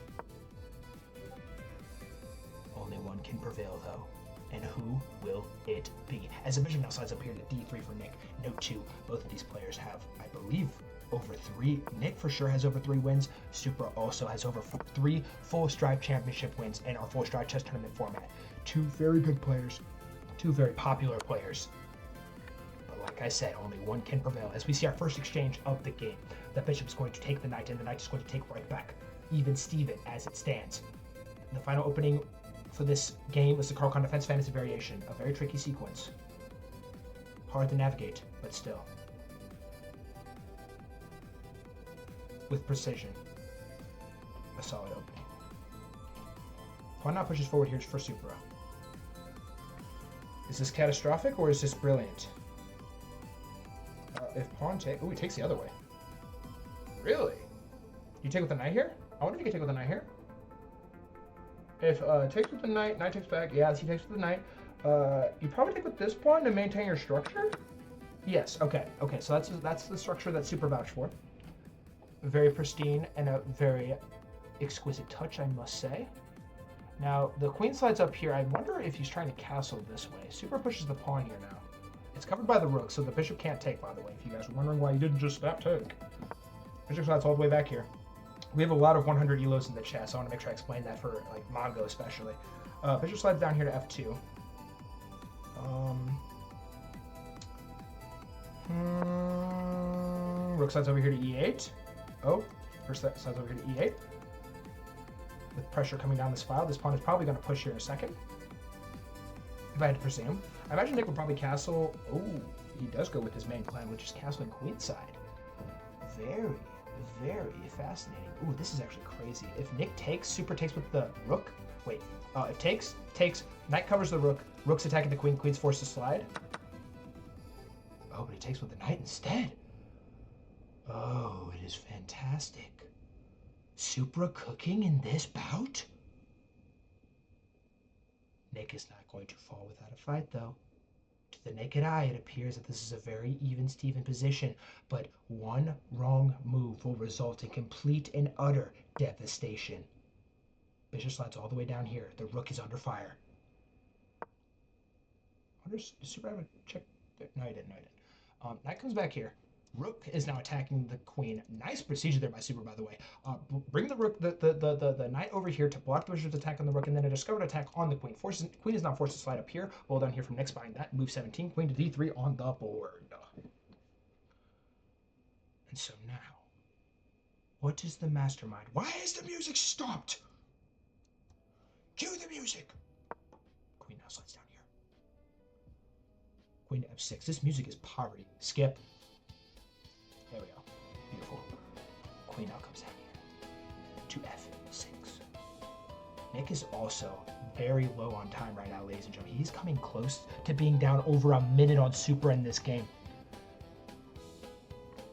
Only one can prevail though. And who will it be? As the bishop now slides up here to d3 for Nick. Note 2, both of these players have, I believe, over 3. Nick for sure has over 3 wins. Supra also has over 3 Full Stride Championship wins in our Full Stride Chess Tournament format. 2 very good players. 2 very popular players. Like I said, only one can prevail. As we see our first exchange of the game, the bishop is going to take the knight, and the knight is going to take right back. Even Steven as it stands. The final opening for this game is the Carl Khan Defense Fantasy Variation, a very tricky sequence. Hard to navigate, but still. With precision. A solid opening. Pawn now pushes forward here for Supra. Is this catastrophic or is this brilliant? If pawn takes... Ooh, he takes the other way. Really? You take with the knight here? I wonder if you can take with the knight here. If takes with the knight takes back. Yes, he takes with the knight. You probably take with this pawn to maintain your structure? Yes, okay. Okay, so that's the structure that Super vouched for. Very pristine and a very exquisite touch, I must say. Now, the queen slides up here. I wonder if he's trying to castle this way. Super pushes the pawn here now. It's covered by the rook, so the bishop can't take, by the way, if you guys were wondering why he didn't just snap take. Bishop slides all the way back here. We have a lot of 100 elos in the chat, so I want to make sure I explain that for, like, Mongo especially. Bishop slides down here to f2. Rook slides over here to e8. Oh, first slides over here to e8. With pressure coming down this file, this pawn is probably going to push here in a second. If I had to presume. I imagine Nick would probably castle. Oh, he does go with his main plan, which is castling queenside. Very, very fascinating. Ooh, this is actually crazy. If Nick takes, Super takes with the rook. Wait, if takes, knight covers the rook, rook's attacking the queen, queen's forced to slide. Oh, but he takes with the knight instead. Oh, it is fantastic. Supra cooking in this bout? Nick is not going to fall without a fight, though. To the naked eye, it appears that this is a very even-Steven position, but one wrong move will result in complete and utter devastation. Bishop slides all the way down here. The rook is under fire. I wonder, does Super have a check? No, he didn't. Knight comes back here. Rook is now attacking the queen. Nice procedure there by Super, by the way. Bring the rook, the knight over here to block the bishop's attack on the rook, and then a discovered attack on the queen. Queen is now forced to slide up here. Well down here from Nick's behind that. Move 17. Queen to d3 on the board. And so now, what is the mastermind? Why is the music stopped? Cue the music. Queen now slides down here. Queen to f6. This music is poverty. Skip. There we go. Beautiful. Queen now comes down here. to f6. Nick is also very low on time right now, ladies and gentlemen. He's coming close to being down over a minute on Super in this game.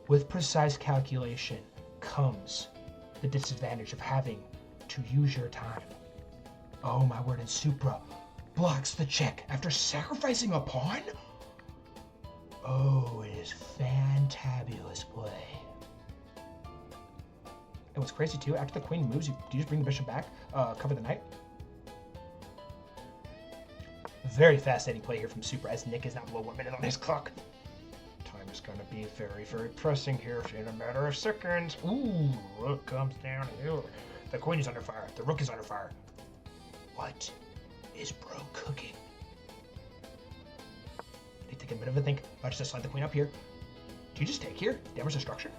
With precise calculation comes the disadvantage of having to use your time. Oh my word, and Supra blocks the check after sacrificing a pawn? Oh, it is fantabulous play. And what's crazy too, after the queen moves, do you just bring the bishop back, cover the knight? Very fascinating play here from Super as Nick is now below 1 minute on his clock. Time is going to be very, very pressing here in a matter of seconds. Ooh, rook comes down here. The queen is under fire. The rook is under fire. What is bro cooking? They take a bit of a think. I'll just slide the queen up here. Do you just take here? Damage the structure?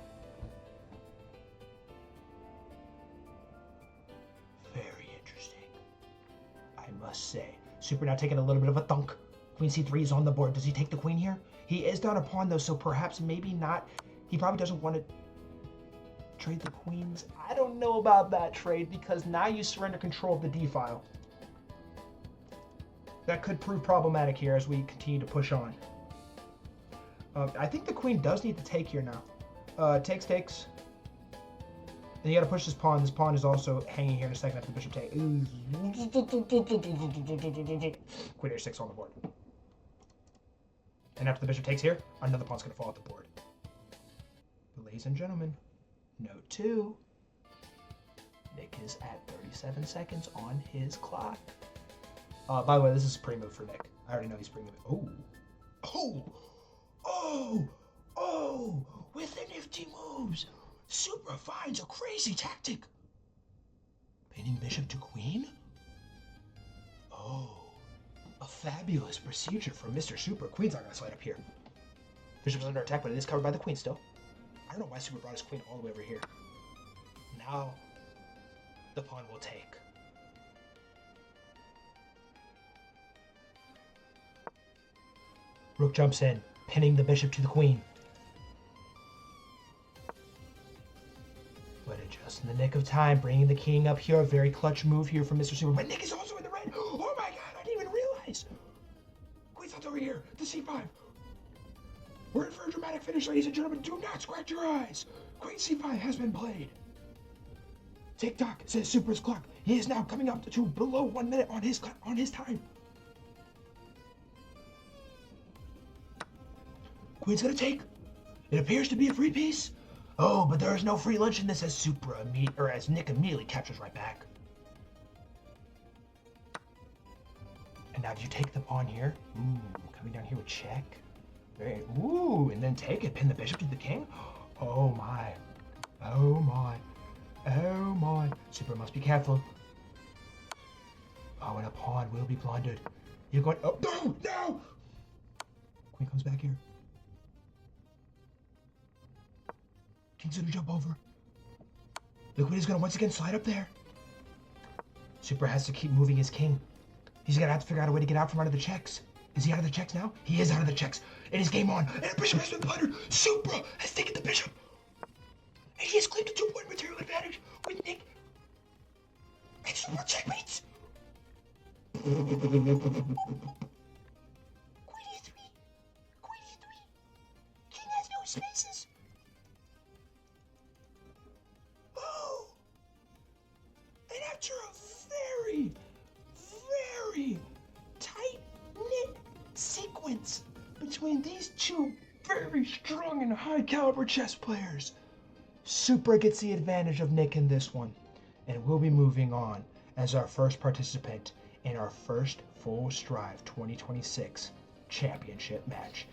Very interesting. I must say. Super now taking a little bit of a thunk. Queen c3 is on the board. Does he take the queen here? He is down a pawn though, so perhaps maybe not. He probably doesn't want to trade the queens. I don't know about that trade because now you surrender control of the d file. That could prove problematic here as we continue to push on. I think the queen does need to take here now. Takes. Then you got to push this pawn. This pawn is also hanging here in a second after the bishop take. Queen h6 on the board. And after the bishop takes here, another pawn's going to fall off the board. But ladies and gentlemen, note 2. Nick is at 37 seconds on his clock. By the way, this is a pre-move for Nick. I already know he's pre-moving. Oh! With the nifty moves, Super finds a crazy tactic. Pinning bishop to queen? Oh, a fabulous procedure from Mr. Super. Queen's not going to slide up here. Bishop's under attack, but it is covered by the queen still. I don't know why Super brought his queen all the way over here. Now, the pawn will take. Rook jumps in, pinning the bishop to the queen. But just in the nick of time, bringing the king up here. A very clutch move here from Mr. Super. But Nick is also in the red. Oh my god, I didn't even realize. Queen's over here, the c5. We're in for a dramatic finish, ladies and gentlemen. Do not scratch your eyes. Queen c5 has been played. Tick-tock, says Super's clock. He is now coming up to below 1 minute on his time. Queen's gonna take. It appears to be a free piece. Oh, but there is no free lunch in this as as Nick immediately captures right back. And now do you take the pawn here? Ooh, coming down here with check. And then take it, pin the bishop to the king. Oh my. Super must be careful. Oh, and a pawn will be plundered. You're going, oh, no! Queen comes back here. King's gonna jump over. The queen is gonna once again slide up there. Super has to keep moving his king. He's gonna have to figure out a way to get out from under the checks. Is he out of the checks now? He is out of the checks. It is game on. And the bishop has been plundered. Super has taken the bishop. And he has claimed a 2-point material advantage with Nick. And Super checkmates. Queen e3. King has no spaces. Oh. And after a very, very tight-knit sequence between these two very strong and high-caliber chess players, Super gets the advantage of Nick in this one, and we'll be moving on as our first participant in our first Full Strive 2026 championship match.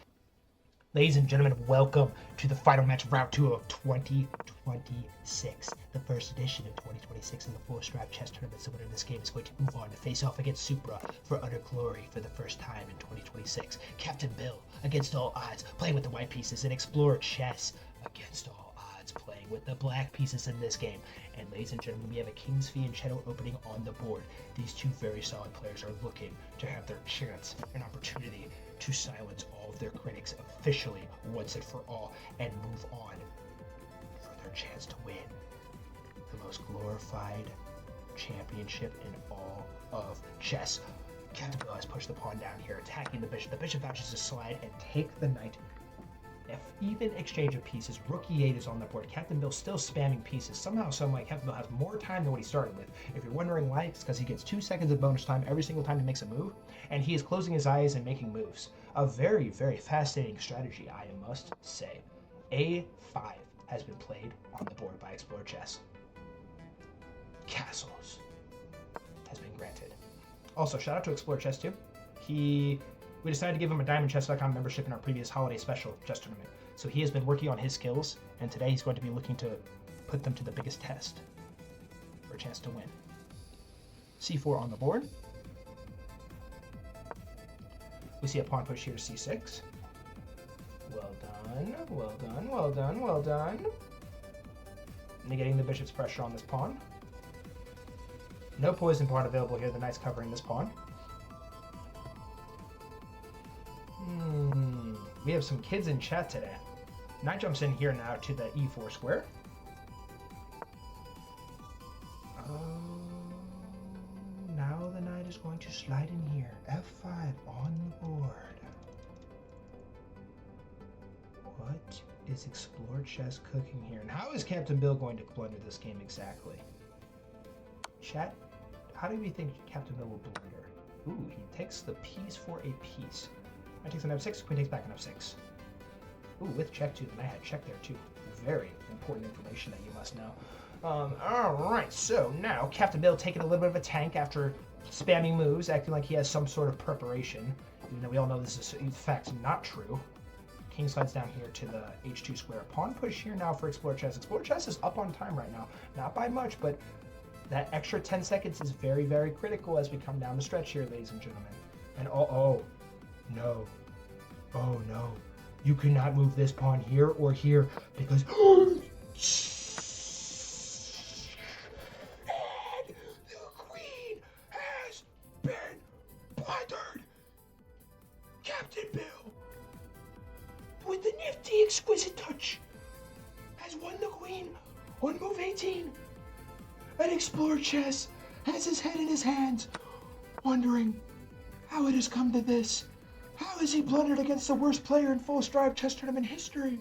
Ladies and gentlemen, welcome to the final match of round 2 of 2026, the first edition of 2026 in the Full Strive chess tournament. So winner of this game is going to move on to face off against Supra for utter glory for the first time in 2026. Captain Bill against all odds, playing with the white pieces, and Explorer Chess against all odds, playing with the black pieces in this game. And ladies and gentlemen, we have a King's Fee and Shadow opening on the board. These two very solid players are looking to have their chance and opportunity to silence all of their critics officially once and for all and move on for their chance to win the most glorified championship in all of chess. Captain Bill has pushed the pawn down here, attacking the bishop. The bishop vouches to slide and take the knight. Even exchange of pieces. Rook e8 is on the board. Captain Bill still spamming pieces. Somehow, some way, Captain Bill has more time than what he started with. If you're wondering why, it's because he gets 2 seconds of bonus time every single time he makes a move, and he is closing his eyes and making moves. A very, very fascinating strategy, I must say. A5 has been played on the board by Explore Chess. Castles has been granted. Also, shout out to Explore Chess too. We decided to give him a DiamondChess.com membership in our previous holiday special chess tournament. So he has been working on his skills, and today he's going to be looking to put them to the biggest test for a chance to win. C4 on the board. We see a pawn push here to C6. Well done, well done, well done, well done. Negating the bishop's pressure on this pawn. No poison pawn available here. The knight's covering this pawn. We have some kids in chat today. Knight jumps in here now to the e4 square. Oh, now the knight is going to slide in here. F5 on the board. What is Explore Chess cooking here? And how is Captain Bill going to blunder this game exactly? Chat, how do we think Captain Bill will blunder? Ooh, he takes the piece for a piece. Knight takes an f6, queen takes back an f6. Ooh, with check too. The knight had check there too. Very important information that you must know. Alright, so now Captain Bill taking a little bit of a tank after spamming moves, acting like he has some sort of preparation. Even though we all know this is in fact not true. King slides down here to the h2 square. Pawn push here now for Explore Chess. Explore Chess is up on time right now. Not by much, but that extra 10 seconds is very, very critical as we come down the stretch here, ladies and gentlemen. And oh no. Oh no. You cannot move this pawn here or here because and the queen has been plundered. Captain Bill, with the nifty exquisite touch, has won the queen on move 18. And Explore Chess has his head in his hands, wondering how it has come to this. How has he blundered against the worst player in full Strive chess tournament history?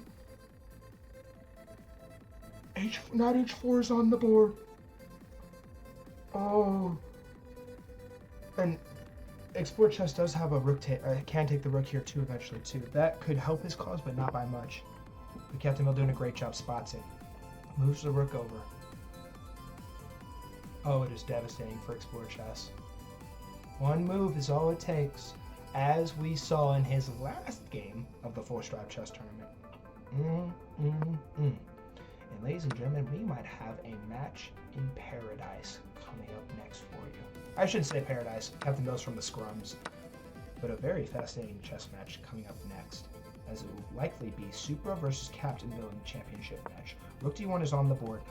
Knight h4 is on the board. Oh. And Explore Chess does have a rook can take the rook here too eventually too. That could help his cause, but not by much. But Captain Bill doing a great job, spots it. Moves the rook over. Oh, it is devastating for Explore Chess. One move is all it takes, as we saw in his last game of the Full Strive Chess Tournament. And ladies and gentlemen, we might have a match in paradise coming up next for you. I shouldn't say paradise, Captain Bill's from the scrums, but a very fascinating chess match coming up next, as it will likely be Supra versus Captain Bill in the championship match. Rook d1 is on the board.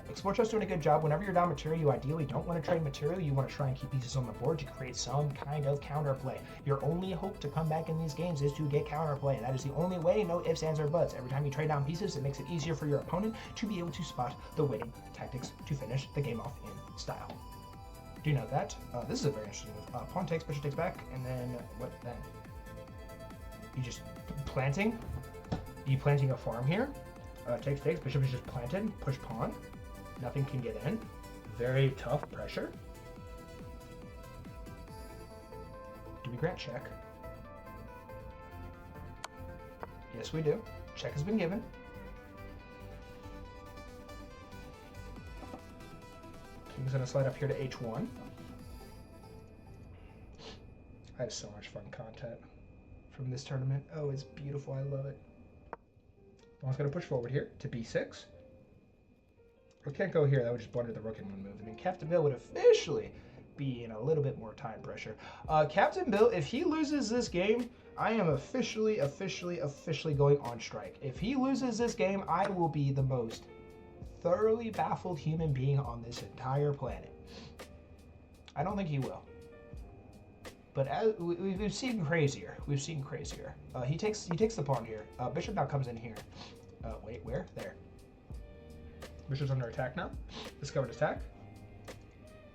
Explore Chess doing a good job. Whenever you're down material, you ideally don't want to trade material. You want to try and keep pieces on the board to create some kind of counterplay. Your only hope to come back in these games is to get counterplay. That is the only way, no ifs, ands, or buts. Every time you trade down pieces, it makes it easier for your opponent to be able to spot the winning tactics to finish the game off in style. Do you know that? This is a very interesting move. Pawn takes, bishop takes back, and then what then? You just planting? You planting a farm here? Takes, bishop is just planted, push pawn. Nothing can get in. Very tough pressure. Do we grant check? Yes, we do. Check has been given. King's gonna slide up here to h1. I have so much fun content from this tournament. Oh, it's beautiful. I love it. Pawn's going to push forward here to b6. Rook can't go here. That would just blunder the rook in one move. I mean, Captain Bill would officially be in a little bit more time pressure. Captain Bill, if he loses this game, I am officially going on strike. If he loses this game, I will be the most thoroughly baffled human being on this entire planet. I don't think he will. But as we've seen crazier. We've seen crazier. He takes the pawn here. Bishop now comes in here. Wait, where? There. Bishop's under attack now. Discovered attack.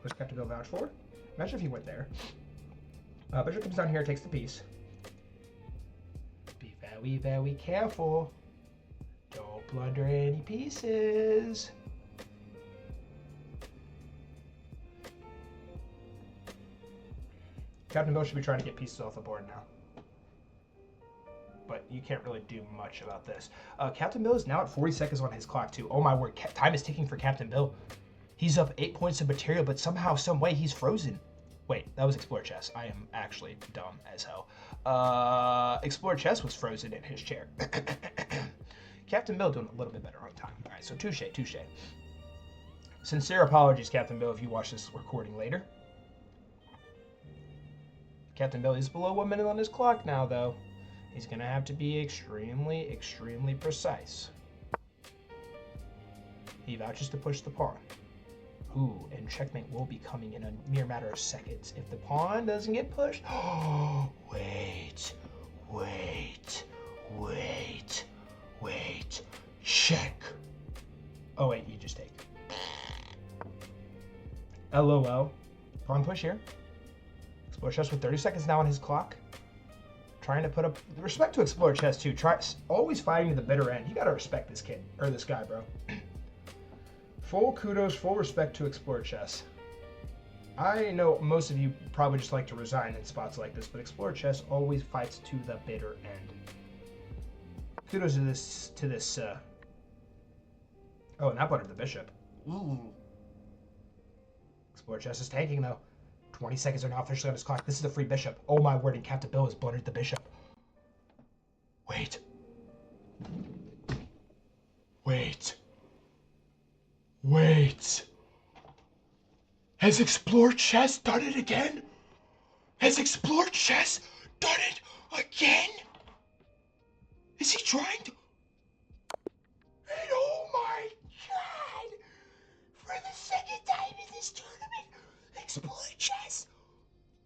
What's Captain Bill vouch for? Imagine if he went there. Bishop comes down here, takes the piece. Be very, very careful. Don't blunder any pieces. Captain Bill should be trying to get pieces off the board now. But you can't really do much about this. Captain Bill is now at 40 seconds on his clock, too. Oh my word, time is ticking for Captain Bill. He's up 8 points of material, but somehow, some way, he's frozen. Wait, that was Explore Chess. I am actually dumb as hell. Explore Chess was frozen in his chair. Captain Bill doing a little bit better on time. All right, so touche. Sincere apologies, Captain Bill, if you watch this recording later. Captain Bill is below 1 minute on his clock now, though. He's going to have to be extremely, extremely precise. He vouches to push the pawn. Ooh, and checkmate will be coming in a mere matter of seconds. If the pawn doesn't get pushed... Oh, wait. Check. Oh, wait, you just take. LOL. Pawn push here. Explore Chess with 30 seconds now on his clock. Trying to put up respect to Explore Chess too. Always fighting to the bitter end. You gotta respect this kid or this guy, bro. Full kudos, full respect to Explore Chess. I know most of you probably just like to resign in spots like this, but Explore Chess always fights to the bitter end. Kudos to this. Oh, and that blundered the bishop. Ooh. Explore Chess is tanking though. 20 seconds are now officially on his clock. This is the free bishop. Oh my word, and Captain Bill has blundered the bishop. Wait. Has Explore Chess done it again? Is he trying to... And oh my god! For the second time in this tournament, Explore Chess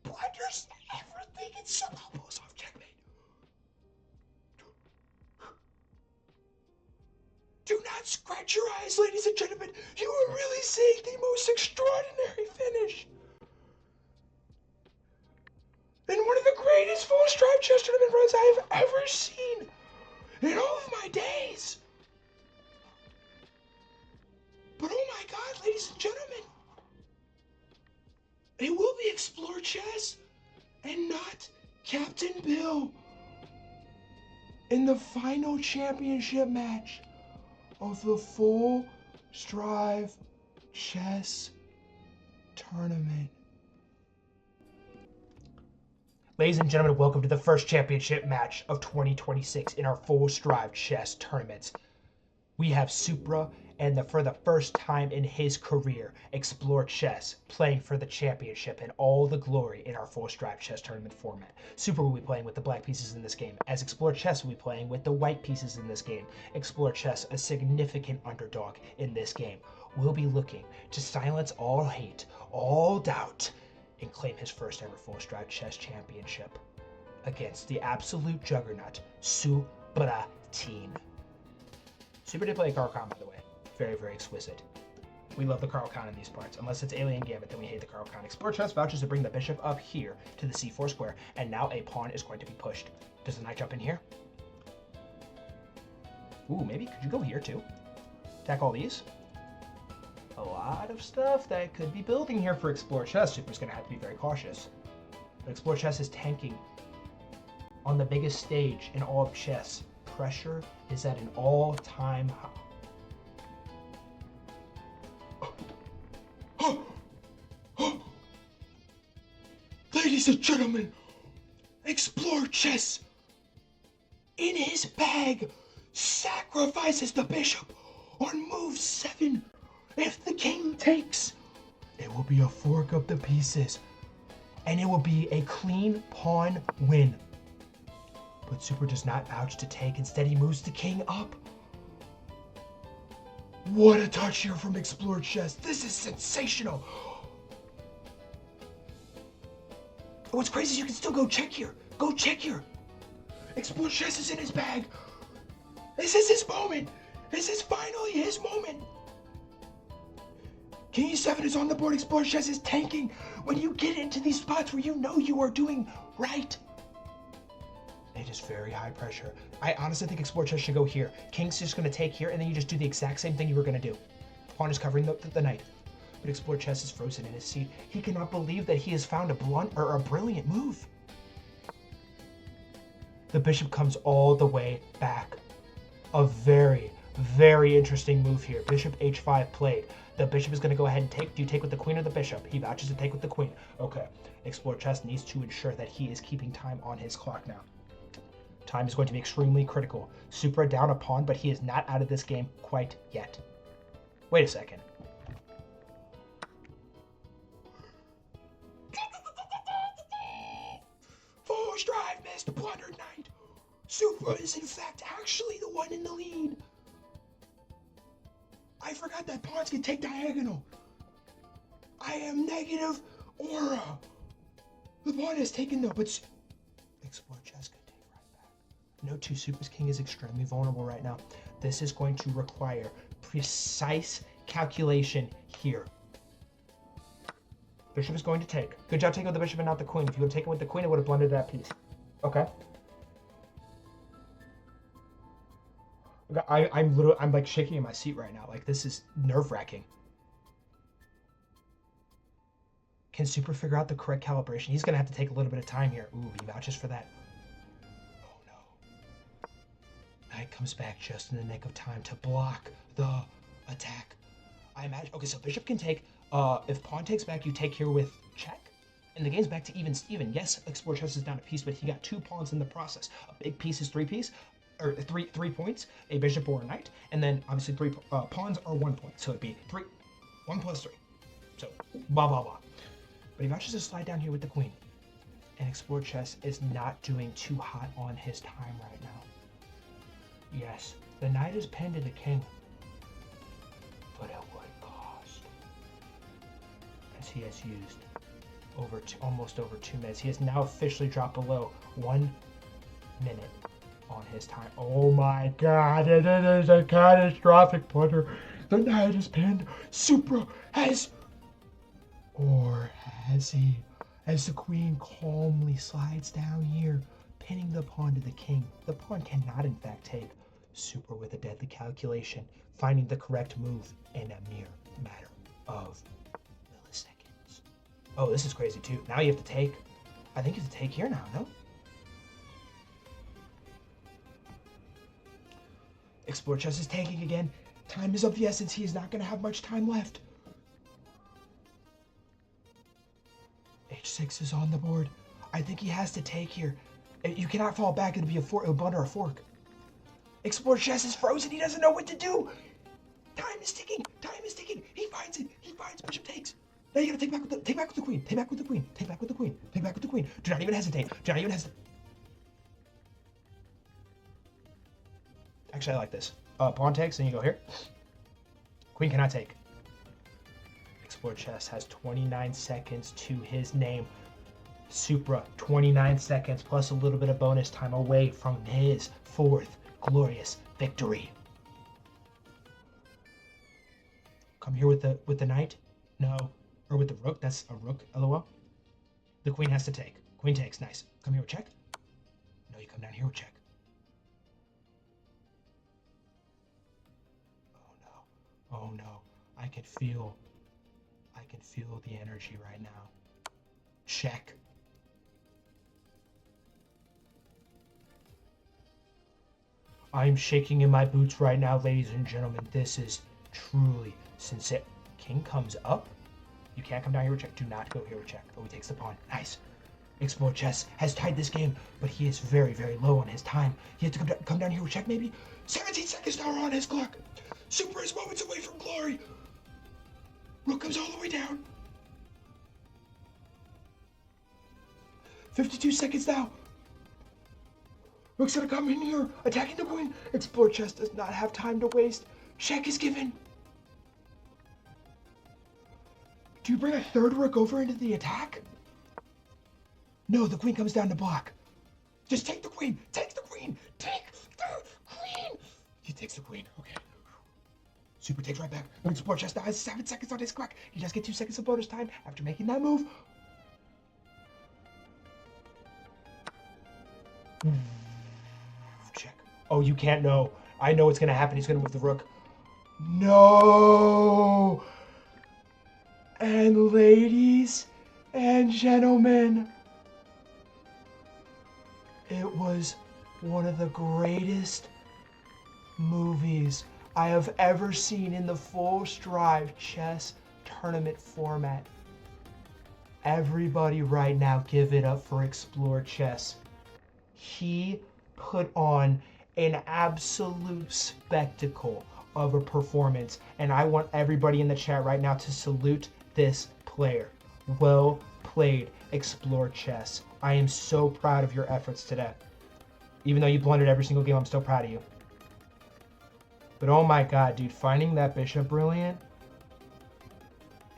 blunders everything and somehow pulls off checkmate. Do not scratch your eyes, ladies and gentlemen. You are really seeing the most extraordinary finish. And one of the greatest full stripe chess tournament runs I have ever seen in all of my days. But oh my god, ladies and gentlemen. It will be Explore Chess and not Captain Bill in the final championship match of the Full Strive Chess Tournament. Ladies and gentlemen, welcome to the first championship match of 2026 in our Full Strive Chess Tournaments. We have Supra and for the first time in his career, Explore Chess playing for the championship and all the glory in our Full Strive Chess Tournament format. Supra will be playing with the black pieces in this game, as Explore Chess will be playing with the white pieces in this game. Explore Chess, a significant underdog in this game, will be looking to silence all hate, all doubt, and claim his first ever Full Strive Chess Championship against the absolute juggernaut, Supra team. Supra did play Carl Khan, by the way. Very, very exquisite. We love the Carl Khan in these parts. Unless it's Alien Gambit, then we hate the Carl Khan. Explore Chess vouches to bring the bishop up here to the c4 square, and now a pawn is going to be pushed. Does the knight jump in here? Ooh, maybe. Could you go here too? Attack all these? A lot of stuff that could be building here for Explore Chess. Supra's going to have to be very cautious. But Explore Chess is tanking on the biggest stage in all of chess. Pressure is at an all-time high. Ladies and gentlemen, Explore Chess, in his bag, sacrifices the bishop on move 7. If the king takes, it will be a fork of the pieces, and it will be a clean pawn win. But Supra does not vouch to take. Instead, he moves the king up. What a touch here from Explore Chess. This is sensational. What's crazy is you can still go check here. Go check here. Explore Chess is in his bag. This is his moment. This is finally his moment. King e7 is on the board. Explore chess is tanking. When you get into these spots where you know you are doing right, it is very high pressure. I honestly think Explore chess should go here. King's just going to take here, and then you just do the exact same thing you were going to do. Pawn is covering the knight. But Explore chess is frozen in his seat. He cannot believe that he has found a brilliant move. The bishop comes all the way back. A very, very interesting move here. Bishop h5 played. The bishop is going to go ahead and take. Do you take with the queen or the bishop? He vouches to take with the queen. Okay. Explore chess needs to ensure that he is keeping time on his clock now. Time is going to be extremely critical. Supra down a pawn, but he is not out of this game quite yet. Wait a second. Forced drive missed, blundered knight. Supra is in fact actually the one in the lead. I forgot that pawns can take diagonal. I am negative aura. The pawn has taken though, but Explore chess can take right back. Note 2, Supra's king is extremely vulnerable right now. This is going to require precise calculation here. Bishop is going to take. Good job taking with the bishop and not the queen. If you would have taken with the queen, it would have blundered that piece. Okay. I'm like shaking in my seat right now. Like, this is nerve-wracking. Can Supra figure out the correct calibration? He's going to have to take a little bit of time here. Ooh, he vouches for that. Oh, no. Knight comes back just in the nick of time to block the attack. I imagine... Okay, so bishop can take... if pawn takes back, you take here with check. And the game's back to even Steven. Yes, Explore chess is down a piece, but he got 2 pawns in the process. A big piece is 3 piece. Or three points, a bishop or a knight, and then obviously 3 pawns are 1 point, so it'd be 1 plus 3. So blah blah blah. But he vouches to slide down here with the queen, and Explore chess is not doing too hot on his time right now. Yes, the knight is pinned to the king, but at what cost? As he has used almost over 2 minutes, he has now officially dropped below 1 minute. On his time. Oh my god, it is a catastrophic blunder. The knight is pinned. Supra has, or has he, as the queen calmly slides down here, pinning the pawn to the king. The pawn cannot in fact take. Supra with a deadly calculation, finding the correct move in a mere matter of milliseconds. Oh, this is crazy too. Now you have to take. I think you have to take here now, no? Explore chess is taking again. Time is of the essence. He is not going to have much time left. H6 is on the board. I think he has to take here. You cannot fall back. It'll be a fork. It'll blunder a fork. Explore chess is frozen. He doesn't know what to do. Time is ticking. Time is ticking. He finds it. He finds bishop takes. Now you gotta take back with the queen. Take back with the queen. Take back with the queen. Take back with the queen. Do not even hesitate. Do not even hesitate. Actually, I like this. Pawn takes, and you go here. Queen cannot take. Explore chess has 29 seconds to his name. Supra, 29 seconds plus a little bit of bonus time away from his 4th glorious victory. Come here with the knight. No, or with the rook. That's a rook. LOL. The queen has to take. Queen takes. Nice. Come here with check. No, you come down here with check. Oh no, I can feel the energy right now. Check. I'm shaking in my boots right now, ladies and gentlemen. This is truly sincere. King comes up. You can't come down here with check. Do not go here with check. Oh, he takes the pawn. Nice. Explore chess has tied this game, but he is very, very low on his time. He has to come down here with check maybe. 17 seconds now on his clock. Supra is moments away from glory. Rook comes all the way down. 52 seconds now. Rook's gonna come in here, attacking the queen. Explore chess does not have time to waste. Check is given. Do you bring a 3rd rook over into the attack? No, the queen comes down to block. Just take the queen. Take the queen. Take the queen. He takes the queen. Okay. Super takes right back. Moon support chess now has 7 seconds on his clock. He just get 2 seconds of bonus time after making that move. Check. Oh, you can't know. I know what's going to happen. He's going to move the rook. No! And ladies and gentlemen, it was one of the greatest movies I have ever seen in the full Strive chess tournament format. Everybody right now give it up for Explore Chess. He put on an absolute spectacle of a performance, and I want everybody in the chat right now to salute this player. Well played, Explore Chess. I am so proud of your efforts today. Even though you blundered every single game, I'm still proud of you. But oh my god, dude, finding that bishop brilliant?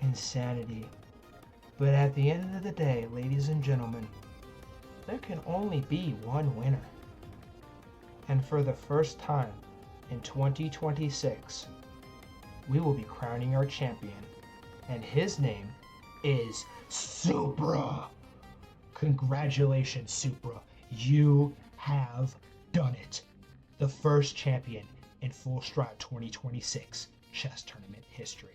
Insanity. But at the end of the day, ladies and gentlemen, there can only be one winner. And for the first time in 2026, we will be crowning our champion. And his name is Supra. Congratulations, Supra. You have done it. The first champion in Full Strive 2026 chess tournament history.